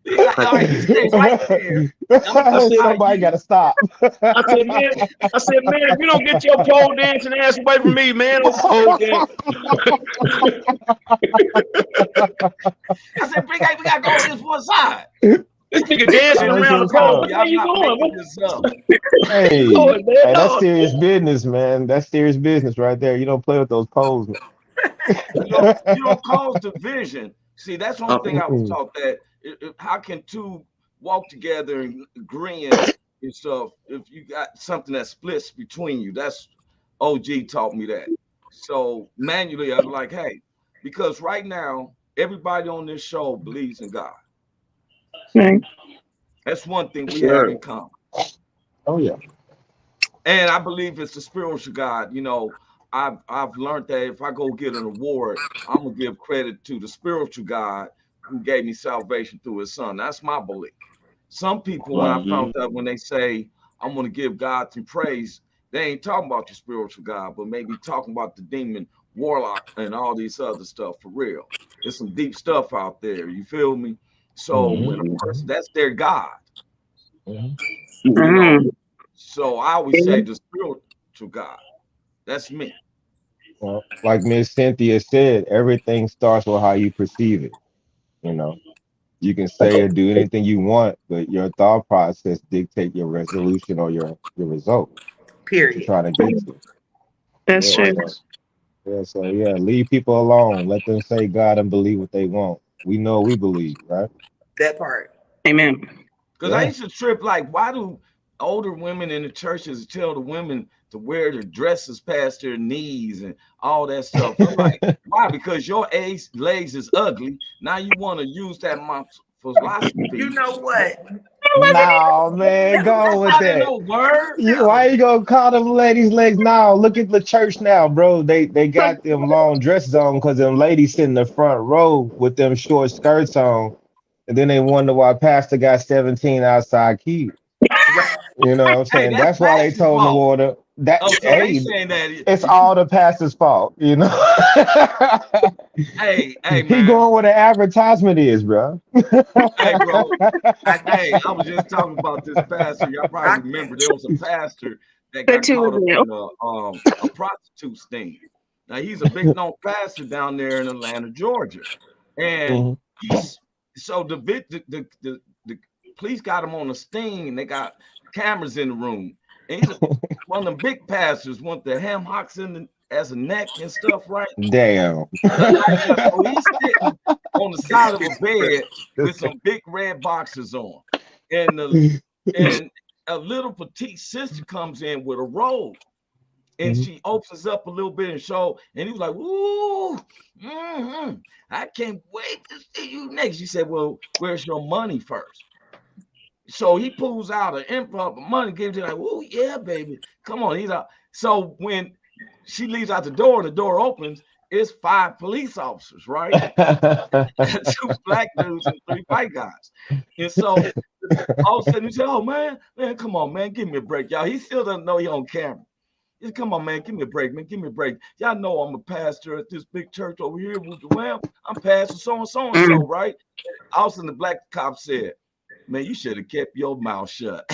He's like, "All right, you stay right there. Somebody got to stop. I said, man, if you don't get your pole dancing ass away from me, man, don't pole dance. I said, "Big Hank, we gotta go on this one side." This nigga dancing around the pole. Where Where you going? this up. Hey, Lord, man, hey, that's Lord. serious business, man. That's serious business right there. You don't play with those poles. You don't cause division. See, that's one thing I was taught that how can two walk together and agreeing and stuff if you got something that splits between you? That's OG taught me that. So manually, I'm like, hey, because right now everybody on this show believes in God. Right. That's one thing we have in common. Oh yeah. And I believe it's the spiritual God. You know, I've learned that if I go get an award, I'm gonna give credit to the spiritual God who gave me salvation through his son. That's my belief. Some people, when I found out when they say I'm gonna give God some praise, they ain't talking about your spiritual God, but maybe talking about the demon warlock and all these other stuff for real. There's some deep stuff out there. You feel me? So when a person, that's their God. You know? So I always say the spiritual God. That's me. Well, like Miss Cynthia said, everything starts with how you perceive it. You know, you can say or do anything you want, but your thought process dictate your resolution or your result. Period. You're trying to get to. That's Yeah, true. so leave people alone. Let them say God and believe what they want. We know we believe, right? That part. Amen. Because I used to trip like, why do older women in the churches tell the women to wear their dresses past their knees and all that stuff? I'm like, why? Because your legs is ugly. Now you want to use that philosophy. You know what? No, man, go with that. No word. Why you gonna call them ladies legs now? Look at the church now, bro. They got them long dresses on because them ladies sit in the front row with them short skirts on, and then they wonder why Pastor got 17 outside kids. You know what I'm saying? Hey, that's why they told the water. That Oh, so they hey, saying that it's all the pastor's fault, you know. hey, He man. going where the advertisement is, bro. Hey, bro. I, Hey, I was just talking about this pastor. Y'all I, probably remember there was a pastor that The got two caught of up them. in a prostitute sting. Now he's a big known pastor down there in Atlanta, Georgia, and Mhm. he's so the police got him on a sting, and they got cameras in the room. And he's one of them big pastors, want the ham hocks as a neck and stuff, right? Damn. Like that. So he's sitting on the side of a bed with some big red boxes on, and and a little petite sister comes in with a robe, and Mhm. she opens up a little bit and show, and he was like, "Ooh, I can't wait to see you next." She said, "Well, where's your money first?" So he pulls out an envelope of money, gives it like, "Oh yeah, baby, come on." He's out. So when she leaves out the door opens, it's 5 police officers, right? 2 black dudes and 3 white guys. And so all of a sudden he said, "Oh man, come on, man, give me a break, y'all." He still doesn't know he on camera. He said, "Come on, man, give me a break, man, give me a break. Y'all know I'm a pastor at this big church over here. Well, I'm pastor so and so and so, right?" All of a sudden the black cop said, "Man, you should have kept your mouth shut."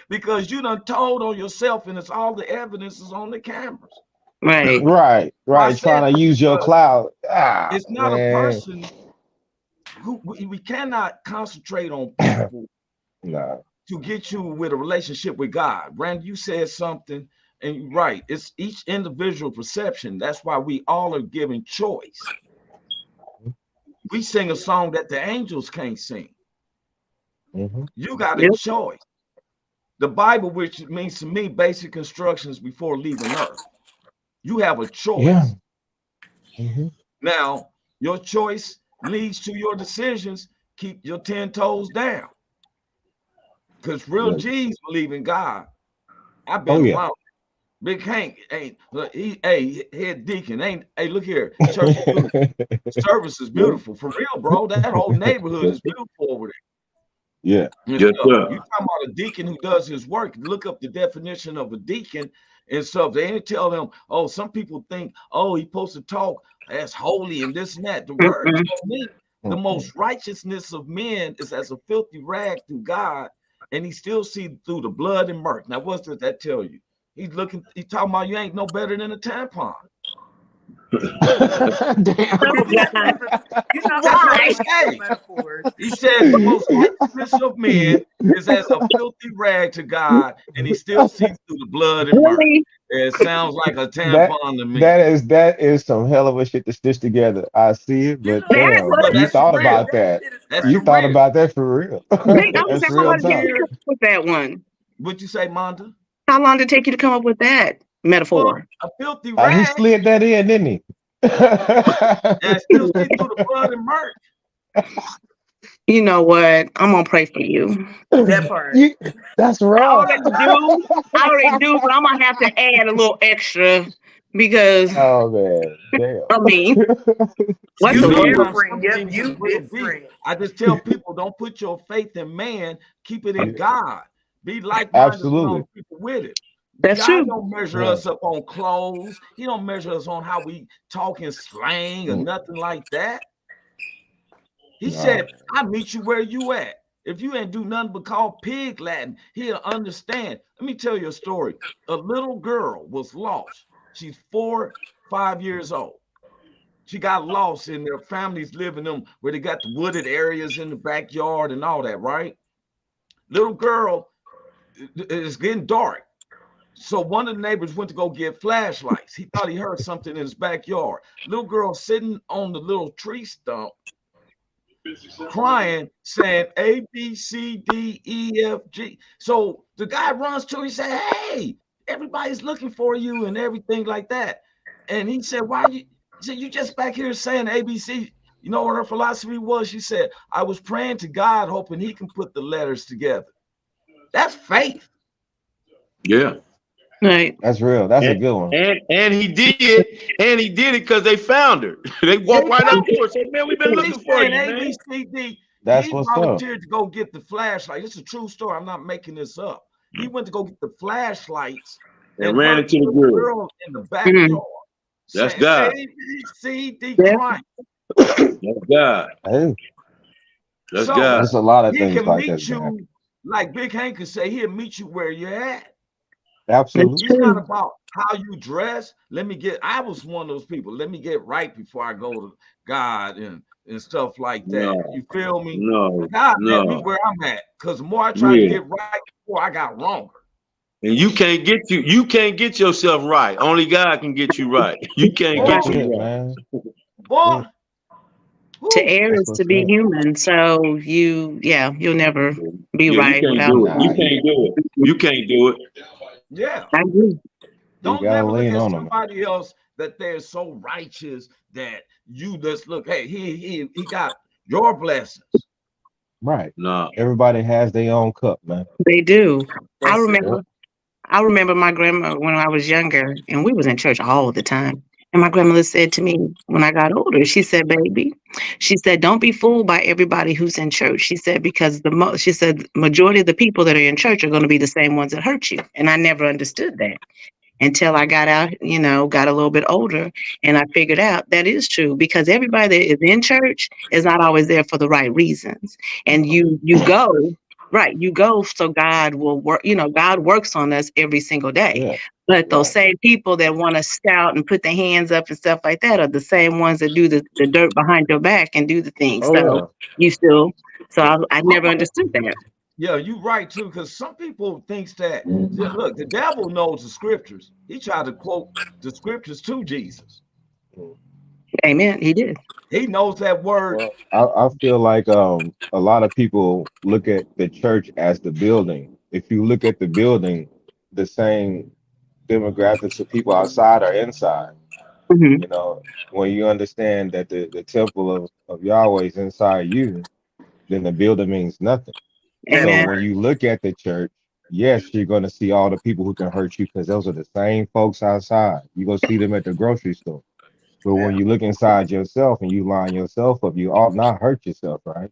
Because you done told on yourself, and it's all the evidence is on the cameras. Right. Right, So I right. said Trying to use your cloud. Ah, it's not a man. person who we cannot concentrate on people No. to get you with a relationship with God. Randy, you said something, and you're right. It's each individual perception. That's why we all are given choice. We sing a song that the angels can't sing. Mhm. You got a Yep. choice. The Bible, which means to me basic instructions before leaving earth. You have a Yeah. choice. Mhm. Now, your choice leads to your decisions. Keep your 10 toes down. Because real Look. G's believe in God. I've Oh been yeah. around. Big Hank ain't head deacon ain't. Hey, look here. Church is beautiful. Service is beautiful. For real, bro. That whole neighborhood is beautiful over Yeah. there. And Yes, stuff. sir. You talking about a deacon who does his work. Look up the definition of a deacon and stuff. They ain't tell them, oh, some people think, oh, he's supposed to talk as holy and this and that. The word Mm-mm. told me the most righteousness of men is as a filthy rag through God, and he still see through the blood and murk. Now, what does that tell you? He's talking about you ain't no better than a tampon. Damn. Oh, God. you know, That's I what love he the said. metaphors. He said the most righteousness of men is as a filthy rag to God, and he still sees through the blood and murk. Really? It sounds like a That tampon to me. that is some hell of a shit to stitch together. I see it, You but know, That damn, was But you that's for thought real. about that. shit is That's You for crazy. thought real. about that for real. big. I was That's like, how real long did it take talk. you to come up with that one? What'd you say, Monda? How long did it take you to come up with that Well, metaphor? a filthy He rag, slid that in, didn't he? and still see through the blood and murk. You know what? I'm gonna pray for you. That part. You, that's I rough. already do. I already do, but I'm gonna have to add a little extra because Oh man, damn. I mean, what You the Some Lord? different. Yep, things is you real deep. different. I just tell people, don't put your faith in man, keep it in God. Be like-minded Absolutely. around people with it. That's God true. don't measure Yeah. us up on clothes. He don't measure us on how we talk in slang or Mm. nothing like that. He No. said, I meet you where you at. If you ain't do nothing but call pig Latin, he'll understand. Let me tell you a story. A little girl was lost. She's 5 years old. She got lost, and their families live in them where they got the wooded areas in the backyard and all that, right? Little girl, it's getting dark. So one of the neighbors went to go get flashlights. He thought he heard something in his backyard. Little girl sitting on the little tree stump, crying, saying A, B, C, D, E, F, G. So the guy runs to her. He said, hey, everybody's looking for you and everything like that. And he said, why you? He said, you just back here saying ABC. You know what her philosophy was? She said, I was praying to God, hoping he can put the letters together. That's faith. Yeah. Right. That's real. That's a And, good one. and he did it because they found her. They walked right up to her and said, man, we've been She's looking for saying you, A, man. B, C, D. That's He what's up. volunteered to go get the flashlight. It's a true story. I'm not making this up. He went to go get the flashlights And and ran heard into the the little girl. girl in the Mhm. backyard That's saying, God. "Baby, see, they Yeah. crying." That's God. Hey, That's So God. there's a lot of he things can like that meet can happen. you, like Big Hank could say, he'll meet you where you're at. That's Absolutely. It's not true. about how you dress. I was one of those people. Let me get right before I go to God and stuff like that. No, You feel me? no, God met me no. where I'm at. Because the more I tried to Yeah. get right before I got wrong. And you can't get yourself right. Only God can get you right. You can't Boy, get That's you it, right. man. boy, Yeah, To whoo, err that's is to what's be up. human. So you'll never be Yeah, you right can't without do it. Nah, You God. you can't do it. You can't do it. yeah. I agree. Don't gotta never look lean at on them. somebody else that they're so righteous that you just look, hey, he got your blessings. Right. No. Everybody has their own cup, man. They do. I That's it. Yep. remember. I remember my grandma when I was younger, and we was in church all the time. And my grandmother said to me when I got older, she said, "Baby," she said, "don't be fooled by everybody who's in church." She said because she said majority of the people that are in church are going to be the same ones that hurt you. And I never understood that until I got out, got a little bit older, and I figured out that is true because everybody that is in church is not always there for the right reasons. And you go, right, you go so God will work, God works on us every single day. Yeah. But those Right. same people that want to shout and put their hands up and stuff like that are the same ones that do the dirt behind your back and do the things. Oh So yeah. you still, so I never understood that. Yeah, you right too, because some people thinks that look, the devil knows the scriptures. He tried to quote the scriptures to Jesus. Amen. He did. He knows that word. Well, I feel like a lot of people look at the church as the building. If you look at the building, the same demographics of people outside are inside. Hmm. When you understand that the temple of Yahweh is inside you, then the building means nothing. That So Amen. when part. you look at the church, yes, you're going to see all the people who can hurt you because those are the same folks outside. You're going to see them at the grocery store. But when Yeah. you look inside yourself and you line yourself up, you ought not hurt yourself, right?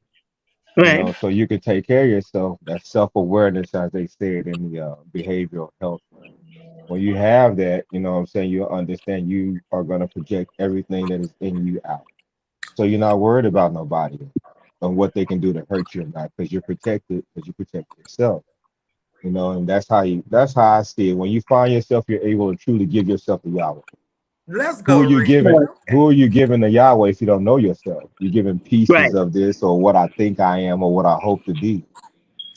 Right. So you can take care of yourself. That's self-awareness, as they said in the behavioral health. When you have that, what I'm saying, you'll understand you are going to project everything that is in you out. So you're not worried about nobody and what they can do to hurt you or not, because you're protected, because you protect yourself. And that's how I see it. When you find yourself, you're able to truly give yourself to Yahweh. Let's Who go, are you Rick. giving? Right. Who are you giving to Yahweh if you don't know yourself? You're giving pieces Right. of this or what I think I am or what I hope to be.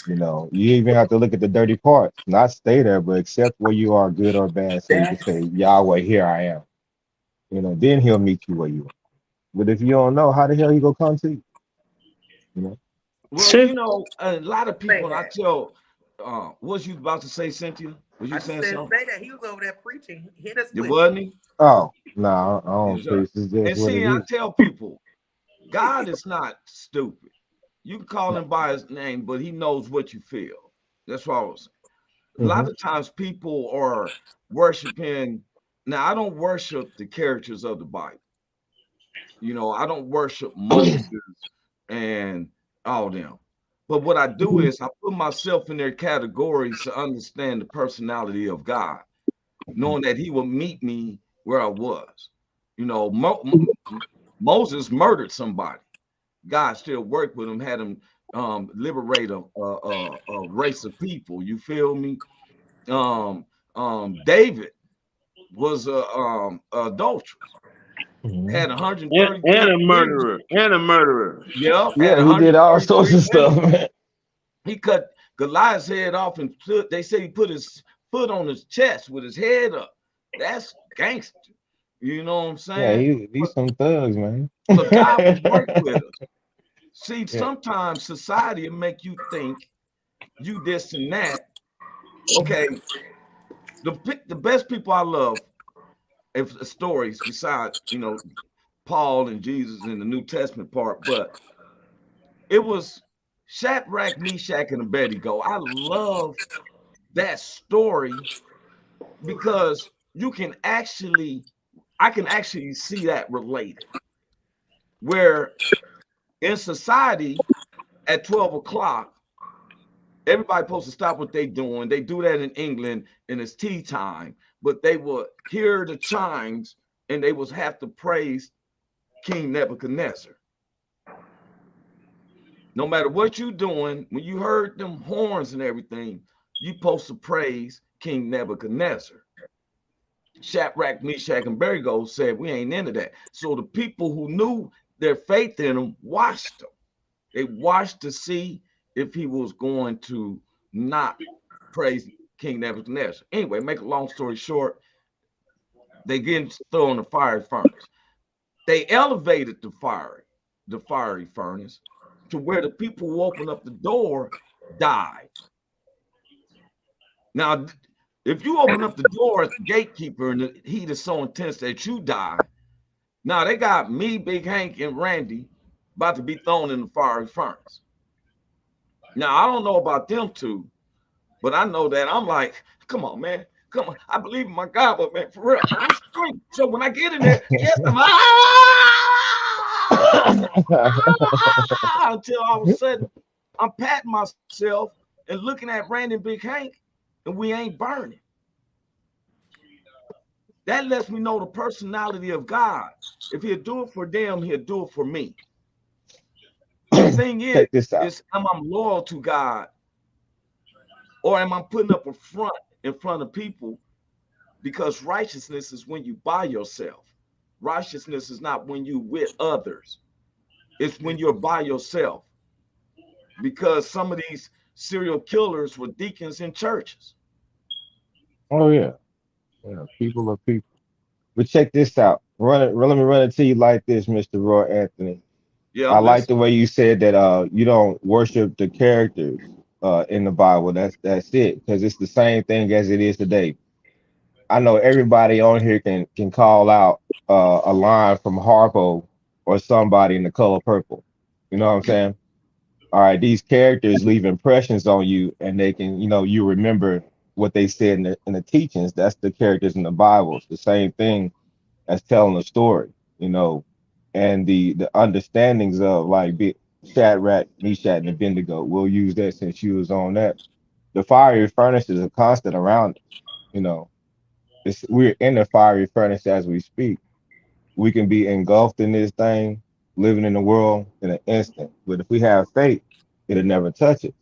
You even have to look at the dirty parts, not stay there, but accept where you are, good or bad, so you can say, Yahweh, here I am. Then he'll meet you where you are. But if you don't know, how the hell he gonna come to you? You know? It's Well, true. a lot of Say people, and I that. tell, what you about to say, Cynthia? Was you I just saying said something? say that. He was over there preaching. Hit us It with it. wasn't he? Oh, no, I don't Yes, sir. preach. It's just And what see, it I is. tell people, God is not stupid. You can call No. him by his name, but he knows what you feel. That's what I was saying. A Hmm. lot of times people are worshiping. Now, I don't worship the characters of the Bible. I don't worship Moses and all them. But what I do Mhm. is I put myself in their categories to understand the personality of God, knowing that he will meet me where I was. Moses murdered somebody. God still worked with him, had him liberate a race of people. You feel me? David was a adulteress, Hmm. had And 133 a women. murderer. And a murderer. Yep, had Yeah, he did all sorts 133 of women. stuff, man. He cut Goliath's head off and they say he put his foot on his chest with his head up. That's gangster. You know what I'm Yeah, saying? he's some thugs, man. But God will work with us. See, Yeah. sometimes society will make you think you this and that. Okay, the best people I love, if stories besides Paul and Jesus in the New Testament part, but it was Shadrach, Meshach, and Abednego. I love that story because I can actually see that related. Where in society, at 12 o'clock, everybody supposed to stop what they doing. They do that in England, and it's tea time. But they would hear the chimes, and they would have to praise King Nebuchadnezzar. No matter what you doing, when you heard them horns and everything, you supposed to praise King Nebuchadnezzar. Shadrach, Meshach, and Abednego said, we ain't into that. So the people who knew their faith in him watched him. They watched to see if he was going to not praise King Nebuchadnezzar. Anyway, make a long story short, they get thrown in the fiery furnace. They elevated the fiery furnace to where the people who opened up the door died. Now, if you open up the door as the gatekeeper and the heat is so intense that you die, now they got me, Big Hank, and Randy about to be thrown in the fiery furnace. Now, I don't know about them two, but I know that I'm like, come on, man. Come on. I believe in my God, but man, for real, I'm straight. So when I get in there, yes, I'm until all of a sudden I'm patting myself and looking at Randy and Big Hank, and we ain't burning. That lets me know the personality of God. If he'll do it for them, he'll do it for me. The thing is am I loyal to God, or am I putting up a front in front of people? Because righteousness is when you by yourself. Righteousness is not when you with others. It's when you're by yourself. Because some of these serial killers were deacons in churches. Oh yeah. Yeah, people are people. But check this out. Let me run it to you like this, Mr. Roy Anthony. Yeah, I like the way you said that you don't worship the characters in the Bible. That's it, because it's the same thing as it is today. I know everybody on here can call out a line from Harpo or somebody in The Color Purple. You know what I'm saying? All right, these characters leave impressions on you, and they can, you remember what they said in the teachings. That's the characters in the Bible. It's the same thing as telling a story, and the understandings of like Shadrach, Meshach, and Abednego. We'll use that since you was on that. The fiery furnace is a constant around us. We're in the fiery furnace as we speak. We can be engulfed in this thing, living in the world in an instant. But if we have faith, it'll never touch it.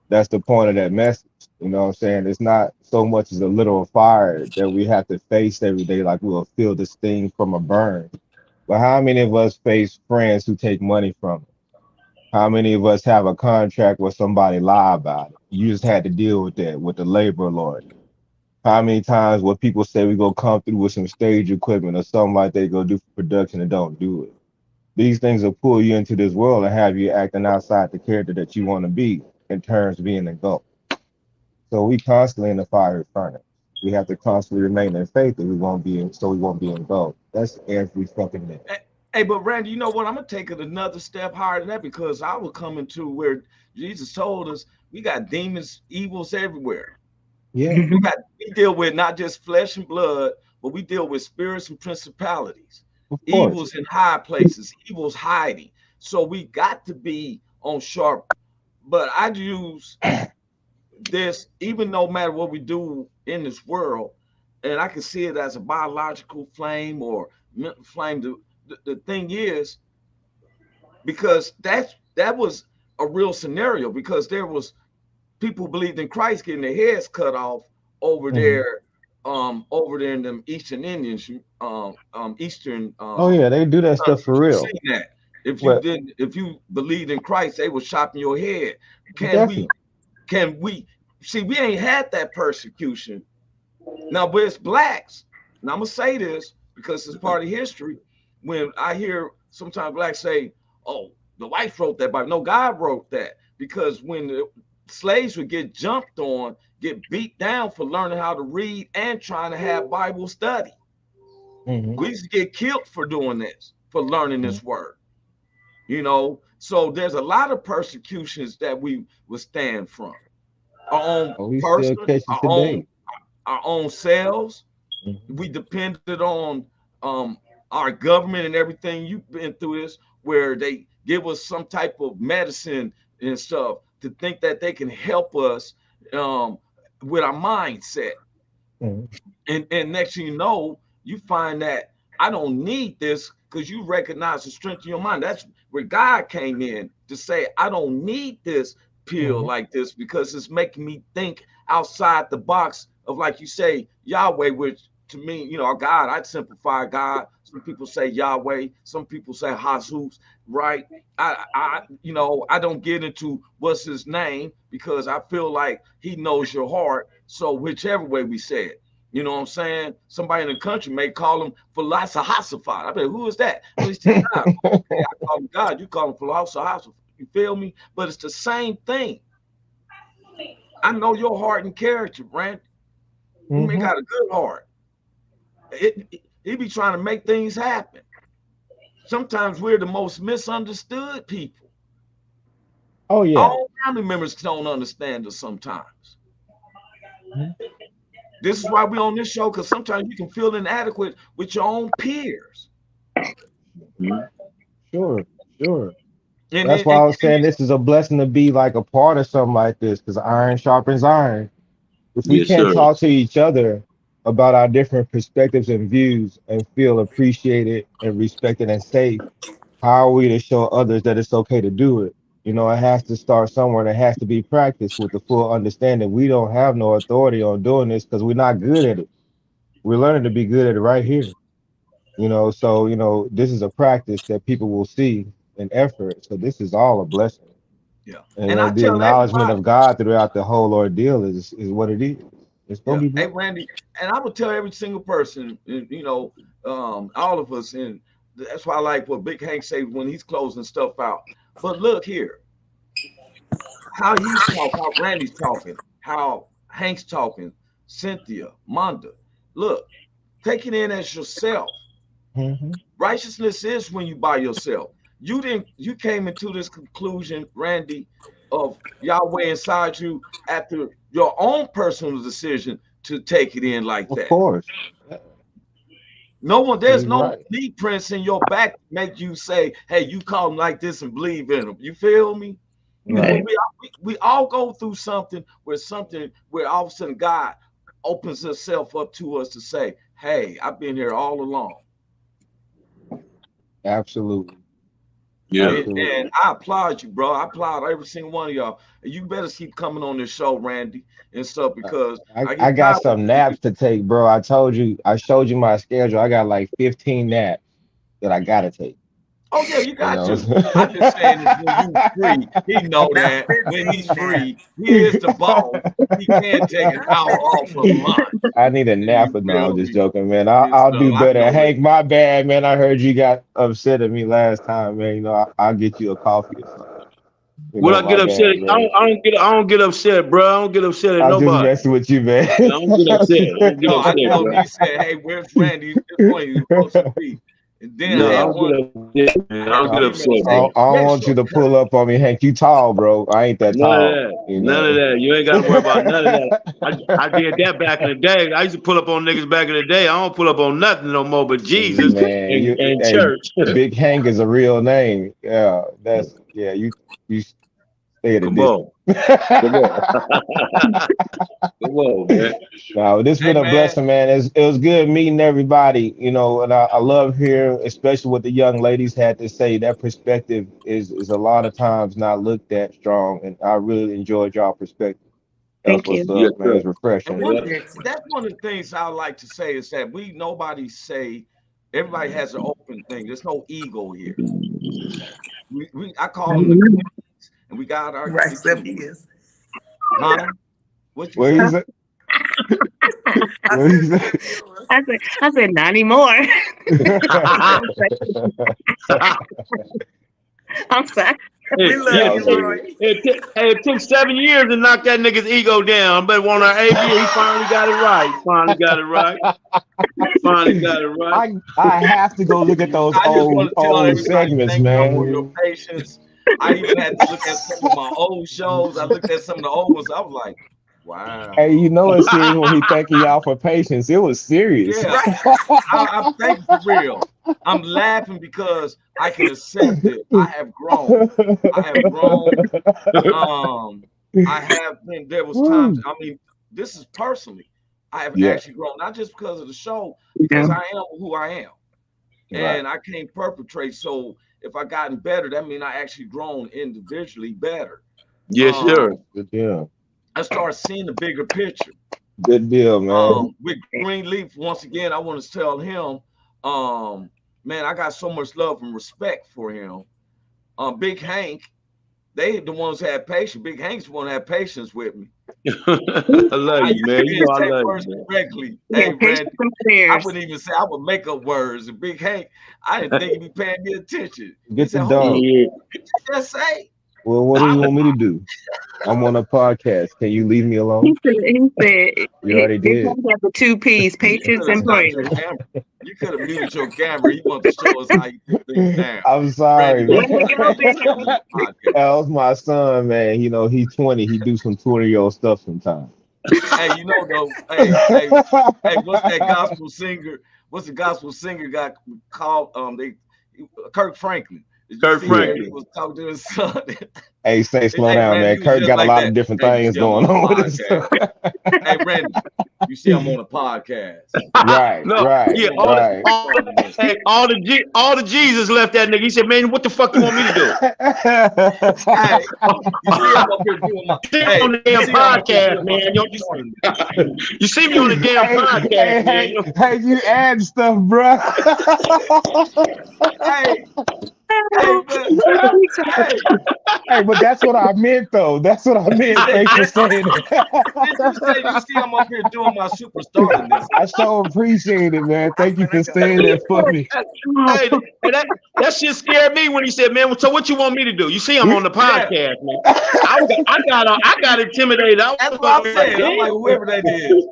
That's the point of that message. You know what I'm saying? It's not so much as a literal fire that we have to face every day, like we'll feel the sting from a burn. But how many of us face friends who take money from us? How many of us have a contract where somebody lie about it? You just had to deal with that with the labor lawyer. How many times what people say we go come through with some stage equipment or something like they go do for production and don't do it? These things will pull you into this world and have you acting outside the character that you want to be in terms of being engulfed. So we constantly in the fiery furnace. We have to constantly remain in faith that we won't be engulfed. That's every fucking minute. Hey, but Randy, you know what? I'm gonna take it another step higher than that, because I was coming to where Jesus told us we got demons, evils everywhere. Yeah. We deal with not just flesh and blood, but we deal with spirits and principalities, evils in high places, evils hiding. So we got to be on sharp. But I use this, even no matter what we do in this world, and I can see it as a biological flame or mental flame. The thing is, because that was a real scenario, because there was people who believed in Christ getting their heads cut off over there, over there in them Eastern Indians, Eastern. Oh yeah, they do that stuff for real. Seen that. If you believed in Christ, they were chopping your head. Can we see? We ain't had that persecution. Now, but it's blacks. And I'm gonna say this because it's part of history. When I hear sometimes blacks say, "Oh, the whites wrote that Bible," no, God wrote that, because when the slaves would get jumped on, get beat down for learning how to read and trying to have Bible study. We used to get killed for doing this, for learning this word. So there's a lot of persecutions that we would stand from. Our own person, our own selves. We depended on our government and everything. You've been through this, where they give us some type of medicine and stuff to think that they can help us with our mindset. And next thing you know, you find that I don't need this because you recognize the strength of your mind. That's where God came in to say, I don't need this pill like this because it's making me think outside the box of, like you say, Yahweh, which to me, you know, God, I'd simplify God. Some people say Yahweh, some people say Jesus, right? I you know, I don't get into what's his name because I feel like he knows your heart. So whichever way we say it, you know what I'm saying? Somebody in the country may call him philosophified. I mean, who is that? Well, he's God. Okay, I call him God. You call him philosophified. You feel me? But it's the same thing. I know your heart and character, Brand. You may got a good heart. He be trying to make things happen. Sometimes we're the most misunderstood people. Oh yeah. All family members don't understand us sometimes. This is why we're on this show, because sometimes you can feel inadequate with your own peers. Sure. And That's why I was saying this is a blessing to be like a part of something like this, because iron sharpens iron. If we can't talk to each other about our different perspectives and views and feel appreciated and respected and safe, how are we to show others that it's okay to do it? You know, it has to start somewhere and it has to be practiced with the full understanding. We don't have no authority on doing this because we're not good at it. We're learning to be good at it right here. You know, so, you know, this is a practice that people will see in effort. So this is all a blessing. Yeah. And And I the tell acknowledgement everybody, of God throughout the whole ordeal is what it is. It's gonna be hey blessed. Randy, and I would tell every single person, you know, all of us, and that's why I like what Big Hank say when he's closing stuff out. But look here, how he's talking, how Randy's talking, how Hank's talking, Cynthia, Monda. Look, take it in as yourself. Righteousness is when you by yourself. You came into this conclusion, Randy, of Yahweh inside you after your own personal decision to take it in like that. Of course. No one, there's He's no right. knee prints in your back to make you say, hey, you call him like this and believe in him. You feel me? Right. We all go through something where all of a sudden God opens himself up to us to say, hey, I've been here all along. Absolutely. Yeah. And I applaud you, bro. I applaud every single one of y'all. You better keep coming on this show, Randy, and stuff, because I got some naps to take, bro. I showed you my schedule. I got like 15 naps that I gotta take. Oh yeah, you got know? to. I'm just saying is when you free, he know that when he's free, he is the boss. He can take an hour off a month. I need a nap, You but no, feel I'm just me? joking, man. And I'll so do I better. know it. Hank, my bad, man. I heard you got upset at me last time, man. You know, I'll get you a coffee or something. You Will know, I my get upset? bad, man. I don't get upset, bro. I don't get upset at I'm just nobody. messing with you, man. I don't get upset. I don't get No, I upset, told bro. him, he said, hey, where's Randy? This point he's supposed to be. And then No, I I had don't one. get upset, man. I I had don't a get female upset, say, bro. I don't next want you show, to pull up on me, Hank. You tall, bro. I ain't that None of tall, that. you None of know. that. You ain't got to worry about none of that. I did that back in the day. I used to pull up on niggas back in the day. I don't pull up on nothing no more but Jesus Man, and hey, church. Big Hank is a real name. Yeah, you stay at a Come distance. on. Come on. Come on, man. No, this hey been a man, blessing, man. It was good meeting everybody, you know, and I love hearing, especially what the young ladies had to say. That perspective is a lot of times not looked at strong, and I really enjoyed y'all perspective. That's Thank what's you. Yes, up, man. sir. It's and refreshing. one Yeah. that's one of the things I like to say is that nobody say everybody has an open thing. There's no ego here. I call them the queens, and we got Right, the 7 kings. years. Huh? What you What you say? say? I What you said say? 7 years. I said, not anymore. I'm sorry. We Hey, love yeah, you, Okay. Roy. it took 7 years to knock that nigga's ego down, but on our 8 year, he finally got it right. Finally got it right. Finally got it right. I have to go look at those I just want to tell old everybody segments, thank y'all for your man. patience. I even had to look at some of my old shows. I looked at some of the old ones. I was like, Wow. Hey, you know it's serious when he thanking y'all for patience. It was serious. Yeah, I'm thinking for real. I'm laughing because I can accept it. I have grown. I have grown. I have been. There was times. Woo. I mean, this is personally. I have Yeah, actually grown, not just because of the show, Yeah. because I am who I am, right. and I can't perpetrate. So if I gotten better, that means I actually grown individually better. Yes, sir. Good deal. I start seeing the bigger picture. Good deal, man. With Greenleaf, once again, I want to tell him, man, I got so much love and respect for him. Big Hank, they the ones that had patience. Big Hank's the one that had patience with me. I love you, man. You know I Say love words you, man. correctly. Yeah, Hey, patience Randy, and I prayers. wouldn't even say I would make up words. And Big Hank, I didn't think he'd be paying me attention. He Get the said, "Hold up, dog. Yeah. what you just say?" Well, what do you want me to do? I'm on a podcast. Can you leave me alone? He said You already Big did. Hank have the 2 P's, You patience could have and stopped prayers. your camera. You could have muted your camera. He wants to show us how you do things now. I'm sorry, Randy, Let man. it go, Big Hank. podcast. That was my son, man. You know, he's 20. He do some 20-year-old stuff sometimes. Hey, you know though. Hey, what's that gospel singer? What's the gospel singer got called? Kirk Franklin. Did you Kirk see that? Franklin. He was talking to his son. Hey, say slow Hey, down, Randy, man. he was Kirk just got a like lot that. of different Hey, you things see I'm going on a on with his podcast. Hey, Randy, you see I'm on a podcast. Right, No, right, yeah, right. all the Jesus left that nigga. He said, "Man, what the fuck you want me to do?" Hey, you see I'm up here doing my. See me Hey, on the you damn see I'm up here podcast, doing my man. You see me on the damn Hey, podcast, man. hey, you add stuff, bro. Hey, but hey, Hey, but that's what I meant, though. That's what I meant. Thanks for saying it. did you say you see I'm up here doing my superstarness? I so appreciate it, man. Thank you for saying that for me. Hey, that shit scared me when he said, "Man, so what you want me to do?" You see, I'm on the podcast, man. I got intimidated. I That's was what I'm like, saying. I'm like, whoever that is.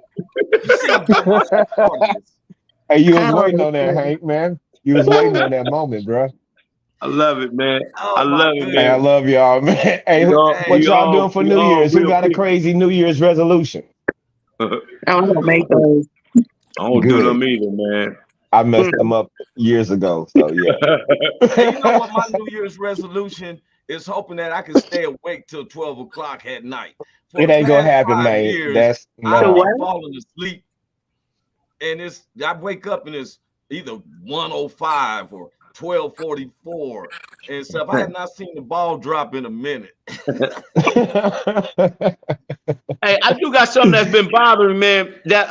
You see I'm doing my superstarness. Hey, you was Oh, waiting on that, Hank, man. You was waiting on that moment, bro. I love it, man. I Oh my love it, Hey, I man. goodness. love y'all, man. Hey, what y'all doing for We New all Year's? Who real got a people. crazy New Year's resolution? I don't make those. I don't do Good. them either, man. I messed them up years ago, so yeah. Hey, you know what my New Year's resolution is? Hoping that I can stay awake till 12 o'clock at night. For It the ain't gonna past happen, 5 man. years, That's I The no. what? keep falling asleep, and I wake up and it's either 1:05 or 12:44 and stuff. I have not seen the ball drop in a minute. Hey, I do got something that's been bothering me, man. That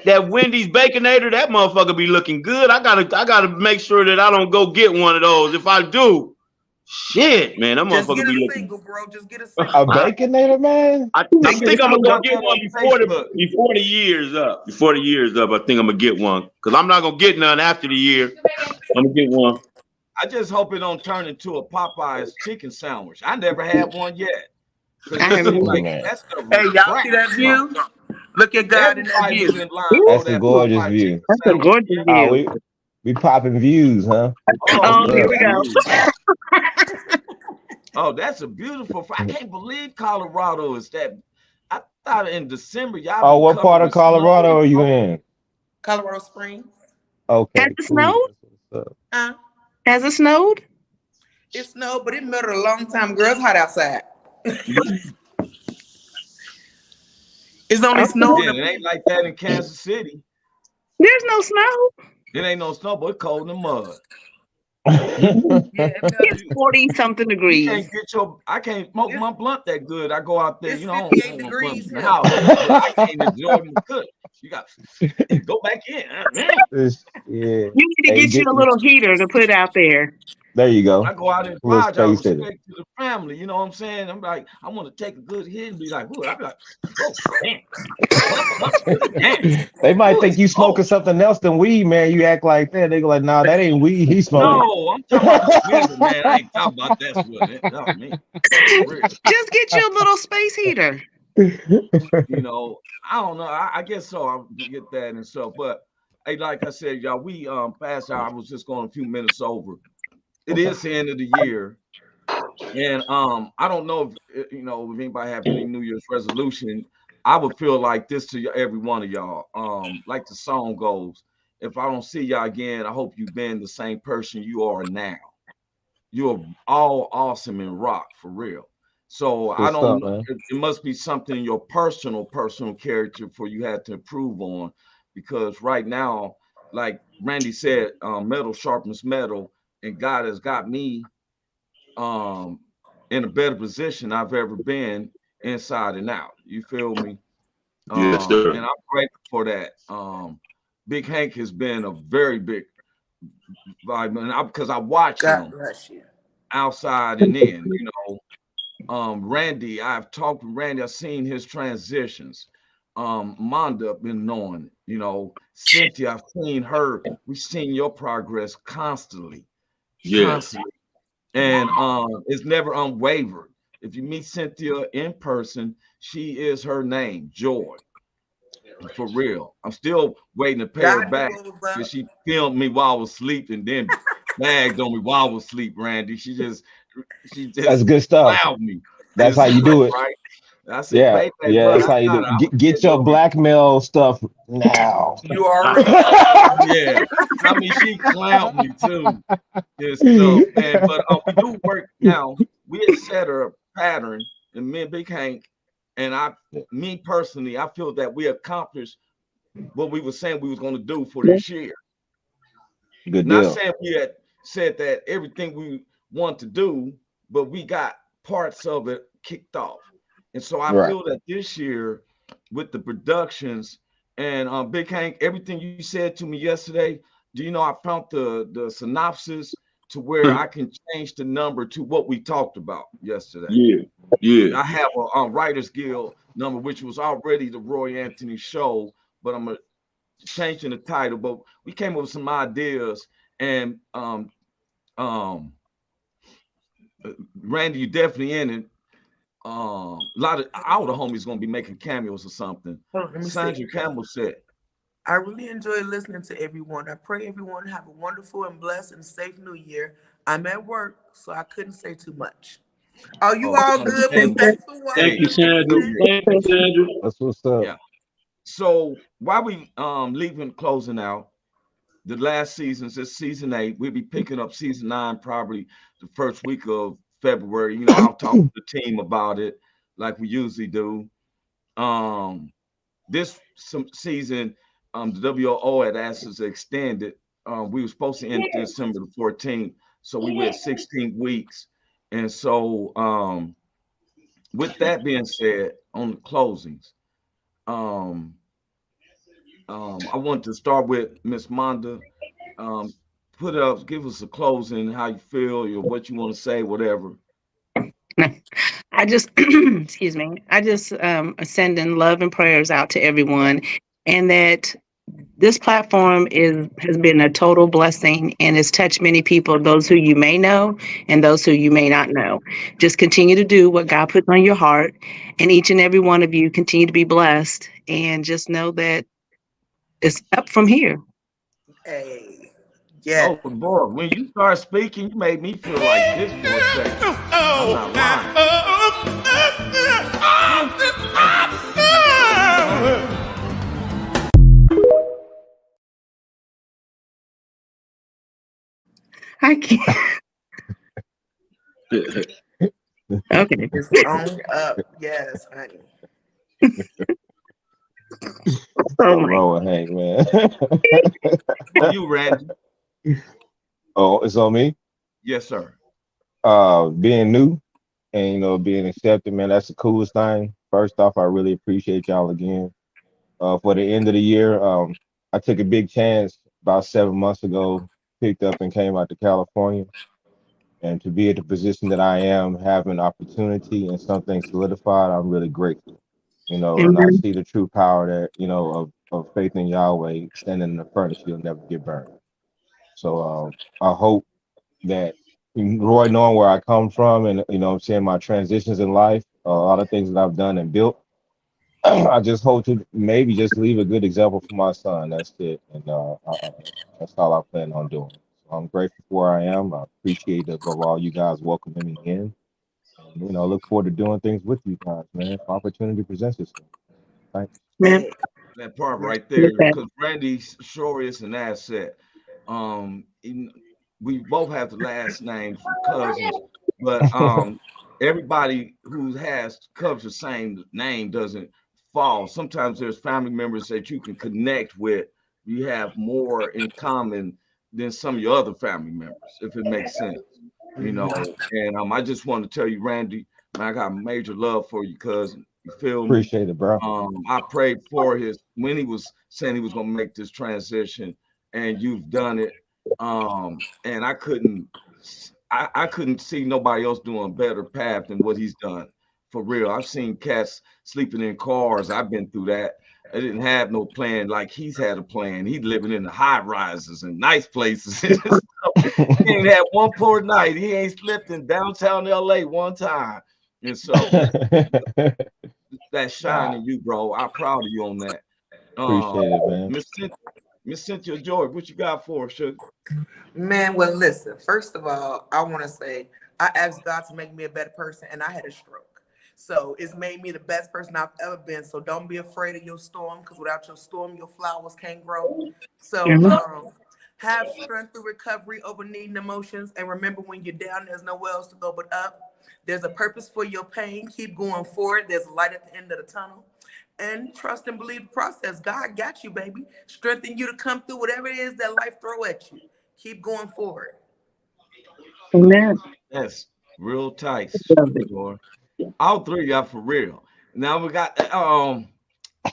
that Wendy's Baconator, that motherfucker be looking good. I gotta make sure that I don't go get one of those. If I do, shit, man, that Just motherfucker get be a looking. single, bro. Just get a A single. baconator, man? I See, think I'm gonna go about get that one on before Facebook. the year's up. Before the year's up, I think I'm gonna get one because I'm not gonna get none after the year. I'm gonna get one. I just hope it don't turn into a Popeye's chicken sandwich. I never had one yet. Because I it haven't seems either. like Man, that stuff Hey, was y'all crack. see that view? Look at God in that Everybody was view. in line for that's a that gorgeous Popeye view. chicken That's a sandwich. gorgeous Oh, view. we popping views, huh? Oh, Oh, look here at we go. that. Oh, that's a beautiful. I can't believe Colorado is that. I thought in December y'all Oh, be what covered part of with snow Colorado are and you cold. in? Colorado Springs. Has Okay, it cool. snowed? What's up? Huh? Has it snowed? It snowed, but it melted a long time. Girls hot outside. It's only snowing. Yeah, it ain't like that in Kansas City. There's no snow. It ain't no snow, but it's cold in the mud. Yeah, it melted. It's 40-something You degrees. can't get your. I can't smoke my blunt that good. I go out there, It's you know, I don't 58 smoke no blunt degrees in the here. house, but I can't enjoy them good. You got go back in. Yeah. You need to Hey, get you a little heater to put out there. there you go. I go out in A little pride, out of space heater. respect to the family. You know what I'm saying? I'm like, I want to take a good hit and be like, "Ooh," I be like, "Oh, damn, puff, really damn." They might Ooh, think it's you cold. smoking something else than weed, man. You act like that. They go like, nah, that ain't weed. He's smoking. No, I'm talking about the swizzle, man. I ain't talking about that swizzle. Not me. For real. Just get you a little space heater. You know, I don't know. I guess so. I'll get that and stuff. But hey, like I said, y'all, we passed out. I was just going a few minutes over. It is the end of the year. And I don't know if if anybody have any New Year's resolution. I would feel like this to every one of y'all. Like the song goes, if I don't see y'all again, I hope you've been the same person you are now. You're all awesome and rock for real. So I What's don't up, know. man? It must be something in your personal character for you had to improve on, because right now, like Randy said, metal sharpens metal, and God has got me um in a better position I've ever been inside and out. You feel me? Yes, sir. And I'm grateful for that. Big Hank has been a very big vitamin because I watch God him bless you. outside and in. Randy, I've talked with Randy, I've seen his transitions. Monda, I've been knowing, Cynthia, I've seen her. We've seen your progress constantly, Yes. constantly. And it's never unwavered. If you meet Cynthia in person, she is her name, Joy, for real. I'm still waiting to pay her God back knows because up. she filmed me while I was asleep and then bagged on me while I was asleep, Randy. She just That's good stuff. clowned me. That's It's how you do it. right. I said, Yeah, baby, yeah, but that's I how you do got it. it. I was Get getting your over. blackmail stuff now. You already know. Yeah. I mean, she clowned me too. This stuff, man. But we do work now. We had set a pattern, and me and Big Hank, and me personally, I feel that we accomplished what we were saying we was going to do for this year. Good Not deal. saying we had said that everything we want to do, but we got parts of it kicked off. And so I Right. feel that this year with the productions and Big Hank, everything you said to me yesterday, do you know I found the synopsis to where I can change the number to what we talked about yesterday. Yeah. Yeah. I have a Writers Guild number, which was already the Roy Anthony show, but I'm changing the title. But we came up with some ideas, and Randy, you definitely in it. A lot of all the homies gonna be making cameos or something. Hold on, let me see. Sandra Campbell said, I really enjoy listening to everyone. I pray everyone have a wonderful and blessed and safe new year. I'm at work, so I couldn't say too much. Are you "Oh, it's all good? Miss understandable. Thanks for Thank Hey, you, welcoming me, Happy Sandra. New sis. Year." Thank you, Sandra. That's what's up. Yeah. So while we leaving closing out the last seasons, this season 8, we'll be picking up season 9 probably the first week of February. I'll talk to the team about it like we usually do. Um, this some season, the WO had asked us to extend it. We were supposed to end December the 14th, so we went 16 weeks. And so, with that being said, on the closings, um, I want to start with Miss Monda. Um, put up, give us a closing, how you feel, or what you want to say, whatever. I just, excuse me, I just sending love and prayers out to everyone, and that this platform has been a total blessing and has touched many people, those who you may know and those who you may not know. Just continue to do what God puts on your heart, and each and every one of you continue to be blessed, and just know that it's up from here. Hey, Oh yes. boy, when you start speaking, you made me feel like this for a second. I'm Oh, not now, lying. I can't. Okay. It's on up. Yes, honey. Oh Something my. wrong with Hank, man. On you, Randy. Oh, it's on me. Yes, sir. Being new and being accepted, man, that's the coolest thing. First off, I really appreciate y'all again. For the end of the year, I took a big chance about 7 months ago, picked up and came out to California. And to be at the position that I am, having opportunity and something solidified, I'm really grateful. And I Amen. see the true power that, of faith in Yahweh, standing in the furnace, you'll never get burned. So I hope that Roy, knowing where I come from and I'm saying my transitions in life, a lot of things that I've done and built, I just hope to maybe just leave a good example for my son. That's it, and that's all I plan on doing. So I'm grateful for where I am. I appreciate above all you guys welcoming me in. You know, look forward to doing things with you guys, man. If opportunity presents itself. Thanks. Man, Hey, That part right. right there, look at because Randy sure is an asset. We both have the last name from cousins, but everybody who has covers the same name doesn't fall. Sometimes there's family members that you can connect with. You have more in common than some of your other family members, if it makes sense. You Mhm. know, and I just want to tell you, Randy, man, I got major love for you, cousin. You feel me? Appreciate it, bro. I prayed for his when he was saying he was gonna make this transition, and you've done it. And I couldn't see nobody else doing a better path than what he's done. For real. I've seen cats sleeping in cars. I've been through that. I didn't have no plan like he's had a plan. He's living in the high rises and nice places. He ain't had one poor night. He ain't slept in downtown LA one time. And so that shine in you, bro. I'm proud of you on that. Appreciate it, man. Miss Cynthia Joy, what you got for us, sugar? Man, well, listen. First of all, I want to say I asked God to make me a better person, and I had a stroke. So it's made me the best person I've ever been. So don't be afraid of your storm, because without your storm, your flowers can't grow. So have strength through recovery over needing emotions, and remember, when you're down, there's nowhere else to go but up. There's a purpose for your pain. Keep going forward. There's a light at the end of the tunnel. And trust and believe the process. God got you, baby. Strengthen you to come through whatever it is that life throw at you. Keep going forward. Amen. That's real tight, Love it. Joy. All three of y'all for real. Now we got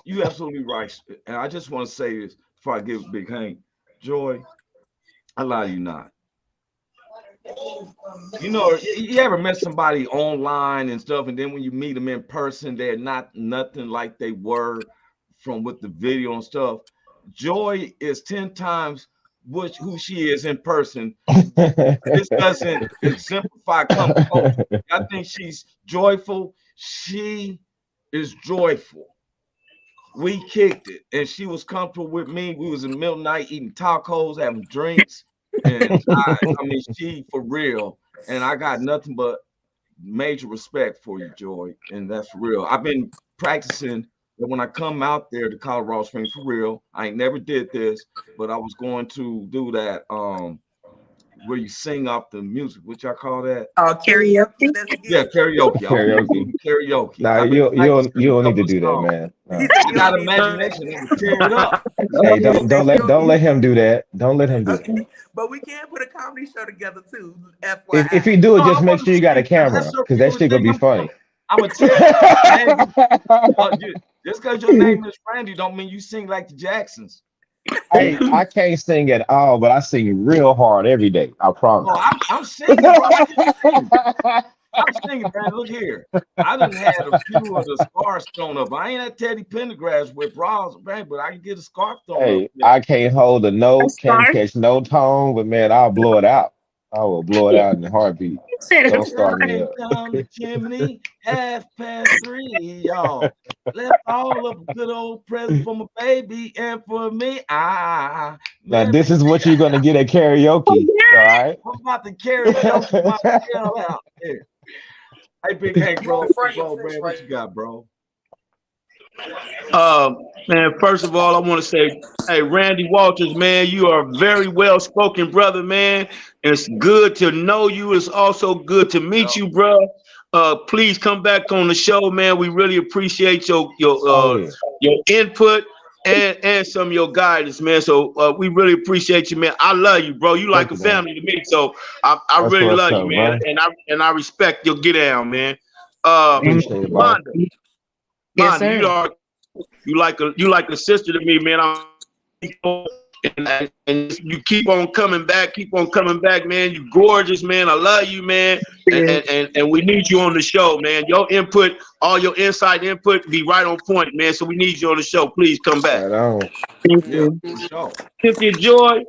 you absolutely right. And I just want to say this before I give a big hang. Joy, I lie you not. You know, you ever met somebody online and stuff, and then when you meet them in person, they're not nothing like they were from with the video and stuff. Joy is 10 times who she is in person. This doesn't exemplify come close. I think she's joyful. She is joyful. We kicked it, and she was comfortable with me. We was in the middle of the night eating tacos, having drinks, and I mean, she for real. And I got nothing but major respect for you, Joy, and that's for real. I've been practicing that when I come out there to Colorado Springs for real. I ain't never did this, but I was going to do that. Where you sing off the music, what y'all call that? Karaoke. Let's get Yeah, karaoke. Karaoke. Karaoke. Nah, I've been you practicing a don't need to couple do that, songs. man. He said I you got don't need to do that. imagination. I can tear it up. Hey, He said you don't let him do that. Don't let him do that. Okay, but we can put a comedy show together too. If FYI. you do it, No, I just make want to sure you got a see. That's camera, her because that favorite shit gonna thing. be funny. I'm gonna tear it up, man. Just because your name is Randy, don't mean you sing like the Jacksons. I can't sing at all, but I sing real hard every day. I promise. Oh, I'm singing, bro. I'm singing, man. Look here. I done had a few of the scarves thrown up. I ain't at Teddy Pendergrass with bras, man, but I can get a scarf thrown up. Hey, I can't hold a A note, can't star. catch no tone, but man, I'll blow it out. I will blow it out in a heartbeat. You said Don't it's start me Running up. down the chimney, 3:30, y'all. Left all of a good old present for my baby and for me. Now, Man, this is what you're gonna get at karaoke. All right. I'm about to karaoke my hell out here. Hey, Big Hank, bro, man, what you got, bro? Man, first of all, I want to say, hey, Randy Walters, man, you are a very well spoken brother, man. And it's good to know you. It's also good to meet you, bro. Please come back on the show, man. We really appreciate your Oh, your input and some of your guidance, man. So we really appreciate you, man. I love you, bro. You like thank a you, man. family to me. So I That's really what's love up, you, man. bro. And I respect your get down, man. Appreciate it, bro. Monda, Yes, Monda, sir. you like a sister to me, man. And you keep on coming back, man. You gorgeous, man. I love you, man. And we need you on the show, man. Your input, all your inside input, be right on point, man. So we need you on the show. Please come back. Right on. Thank Yeah, you. for sure. Cynthia Joy,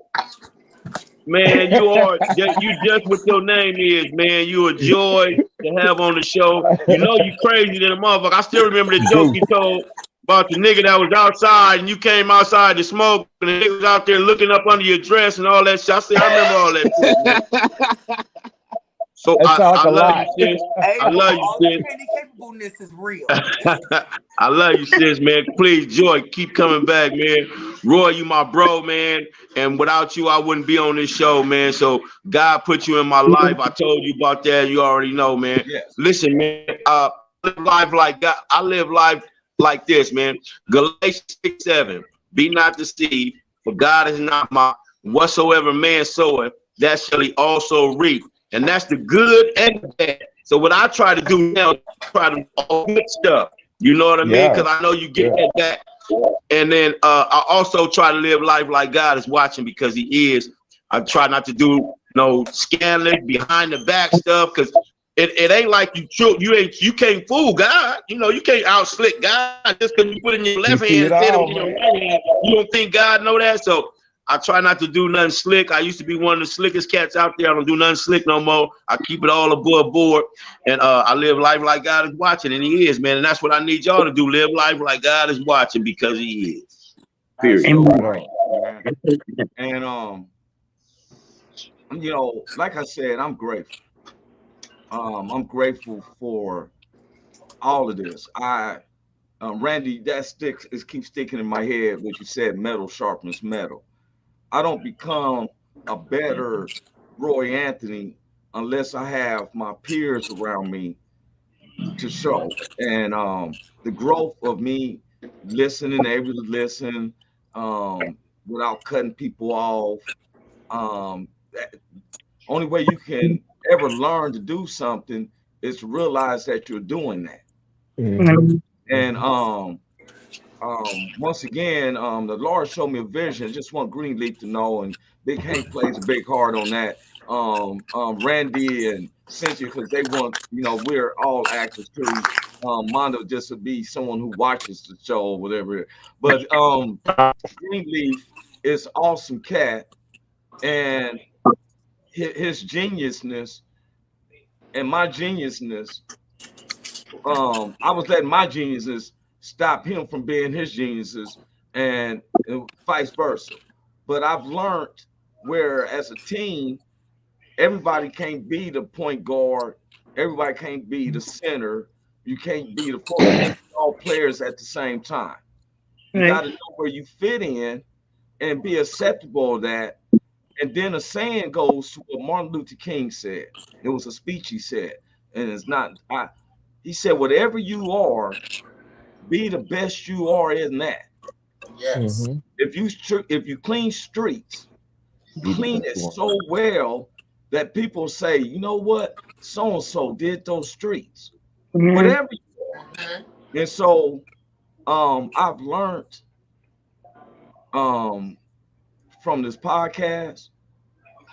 man, you just what your name is, man. You a joy to have on the show. You know you crazy than a motherfucker. I still remember the joke you told about the nigga that was outside and you came outside to smoke and the nigga was out there looking up under your dress and all that shit. I remember all that shit, man. So That sounds like I a love lot. you, sis. Hey, I love all you, that sis. handicapableness is real. I love you, sis, man. Please, Joy, keep coming back, man. Roy, you my bro, man. And without you, I wouldn't be on this show, man. So God put you in my life. I told you about that. You already know, man. Yes. Listen, man. I live life like God. I live life like this, man. Galatians 6:7. Be not deceived, for God is not mocked. Whatsoever man soweth, that shall he also reap. And that's the good and the bad. So what I try to do now, try to do all good stuff. You know what I mean? Yeah. Because I know you get Yeah. that. And then I also try to live life like God is watching because He is. I try not to do no scandalous behind the back stuff because it ain't like you can't fool God. You know, you can't out slick God just because you put it in your You left see hand it and said it all, with your man. right hand. You don't think God know that? So I try not to do nothing slick. I used to be one of the slickest cats out there. I don't do nothing slick no more. I keep it all above board. And I live life like God is watching, and He is, man. And that's what I need y'all to do. Live life like God is watching because He is. That's Period. so Right right, on. man. And you know, like I said, I'm grateful. I'm grateful for all of this. Randy, that sticks is keeps sticking in my head what you said, metal sharpens metal. I don't become a better Roy Anthony unless I have my peers around me to show. And the growth of me listening, able to listen without cutting people off. That, only way you can ever learn to do something is to realize that you're doing that. Mm-hmm. And Mm-hmm. once again, the Lord showed me a vision. Just want Greenleaf to know, and Big Hank plays a big part on that. Randy and Cynthia, because they want, you know, we're all actors too. Mondo just to be someone who watches the show or whatever. But Greenleaf is awesome cat, and his geniusness and my geniusness. I was letting my geniuses stop him from being his geniuses, and vice versa. But I've learned where, as a team, everybody can't be the point guard, everybody can't be the center, you can't be the forward, you can't be all players at the same time. You got Right. to know where you fit in and be acceptable of that. And then a saying goes to what Martin Luther King said. It was a speech he said, and it's not. He said, "Whatever you are, be the best you are in that. Yes. Mm-hmm. If you clean streets, Be the clean best it one. so well that people say, you know what, so and so did those streets, Mhm. whatever." Mhm. And so, I've learned um, from this podcast.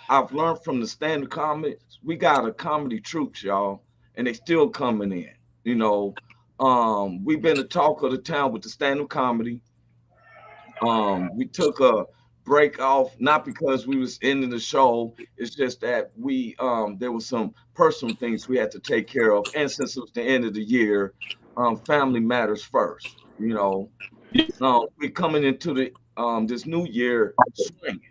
I've learned from the stand-up comics. We got a comedy troops, y'all, and they still coming in. You know, we've been the talk of the town with the stand-up comedy. We took a break off not because we was ending the show. It's just that we there was some personal things we had to take care of, and since it was the end of the year, family matters first. You know, we're coming into the this new year swinging,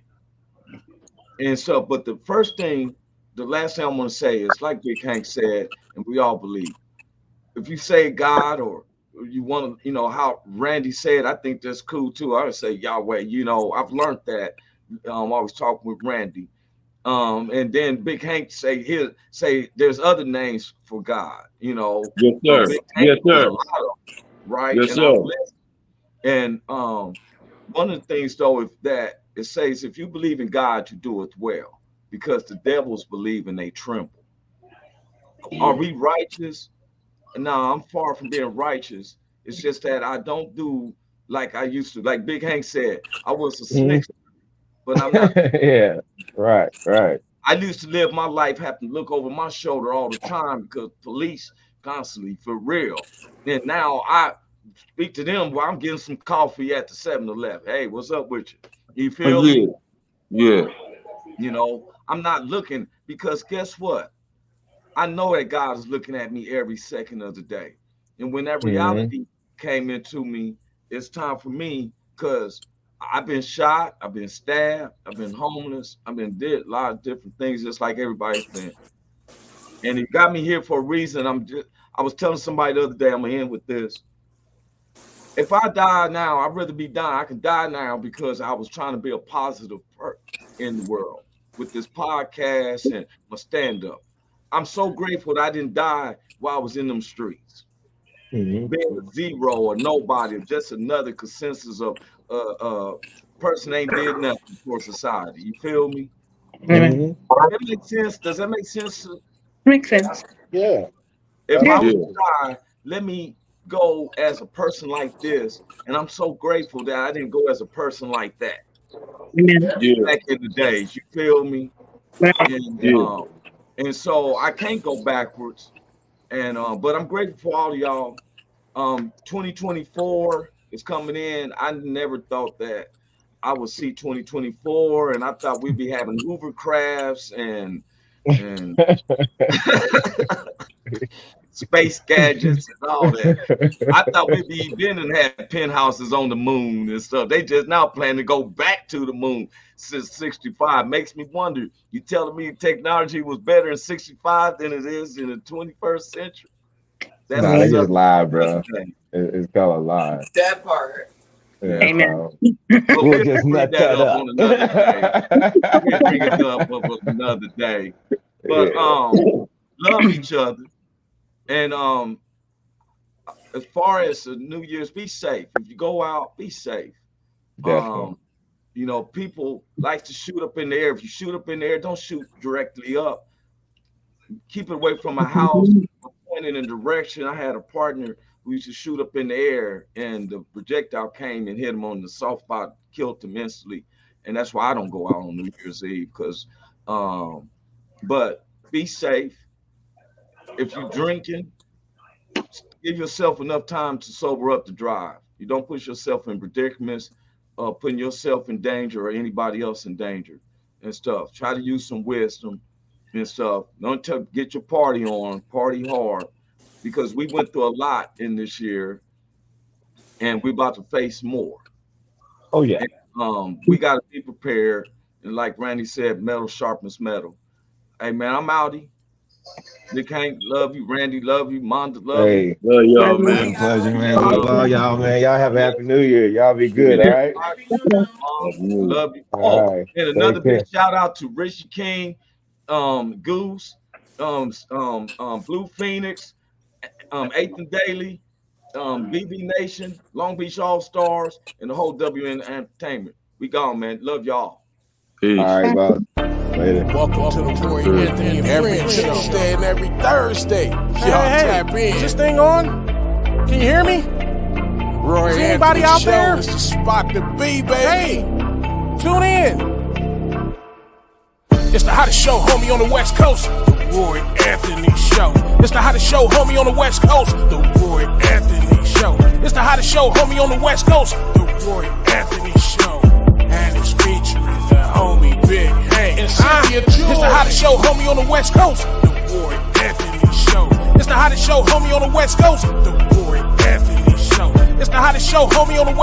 and so. But the first thing, the last thing I want to say is like Big Hank said, and we all believe. If you say God or you want to, you know, how Randy said, I think that's cool too. I would say Yahweh. You know, I've learned that. I was talking with Randy. And then Big Hank say there's other names for God. You know, Yes, sir. Big Hank Yes, knows a sir. lot of them, right? Yes, And I've sir. listened. And one of the things though, if that it says, if you believe in God, you do it well, because the devils believe and they tremble. Are we righteous? No, I'm far from being righteous. It's just that I don't do like I used to. Like Big Hank said, I was a Mhm. snitch, but I'm not. Yeah. Right. Right. I used to live my life having to look over my shoulder all the time because police constantly for real. And now I speak to them while I'm getting some coffee at the 7-Eleven. Hey, what's up with you? You Oh, feel me? yeah. Yeah. You know, I'm not looking because guess what? I know that God is looking at me every second of the day. And when that Mm-hmm. reality came into me, it's time for me because I've been shot, I've been stabbed, I've been homeless, I've been did a lot of different things just like everybody's been. And he got me here for a reason. I was telling somebody the other day, I'm gonna end with this. If I die now, I'd rather be dying. I can die now because I was trying to be a positive person in the world with this podcast and my stand-up. I'm so grateful that I didn't die while I was in them streets. Being a zero or nobody, just another consensus of person ain't did nothing for society. You feel me? Does that make sense? Does that make sense? Makes sense. Yeah. If I was to die, let me go as a person like this. And I'm so grateful that I didn't go as a person like that. Back in the days, you feel me? And so I can't go backwards. And but I'm grateful for all of y'all. 2024 is coming in. I never thought that I would see 2024, and I thought we'd be having Hoover crafts and space gadgets and all that. I thought we'd be even and have penthouses on the moon and stuff. They just now plan to go back to the moon since 65. Makes me wonder, you telling me technology was better in 65 than it is in the 21st century? Nah, they just lied, bro. It's called a lie. That part. Yeah, Amen. We'll just nut that up on another day. We'll bring it up another day. But love each other. And as far as the New Year's, be safe. If you go out, be safe. You know, people like to shoot up in the air. If you shoot up in the air, don't shoot directly up. Keep it away from a house. Pointing in a direction. I had a partner who used to shoot up in the air, and the projectile came and hit him on the soft spot, killed him instantly. And that's why I don't go out on New Year's Eve, because but be safe. If you're drinking, give yourself enough time to sober up to drive. You don't put yourself in predicaments, putting yourself in danger or anybody else in danger and stuff. Try to use some wisdom and stuff. Don't get your party on, party hard, because we went through a lot in this year, and we're about to face more. Oh yeah. And, we got to be prepared, and like Randy said, metal sharpens metal. Hey man, I'm outie. Nick Hank, love you. Randy, love you. Monda, love you. Love y'all, man. Pleasure, man. Love all y'all, man. Y'all have a happy New Year. Y'all be good, all right? Love you. All right. And another big shout out to Richie King, Goose, Blue Phoenix, 8th and Daily, BB Nation, Long Beach All Stars, and the whole WN Entertainment. We gone, man. Love y'all. Peace. All right, bro. Later. Welcome to the Roy Anthony every Tuesday and every Thursday. Y'all tap in. Is this thing on? Can you hear me? Roy Is anybody Anthony out show there? Is the spot to be, baby. Hey, tune in. It's the hottest show, homie, on the West Coast. The Roy Anthony Show. It's the hottest show, homie, on the West Coast. The Roy Anthony Show. It's the hottest show, homie, on the West Coast. The Roy Anthony Show. And it's featuring the homie Big Hank and Cynthia. It's the hottest show, homie, on the West Coast. The Roy Anthony Show. It's the hottest show, homie, on the West Coast. The Roy Anthony Show. It's the hottest show, homie, on the West Coast.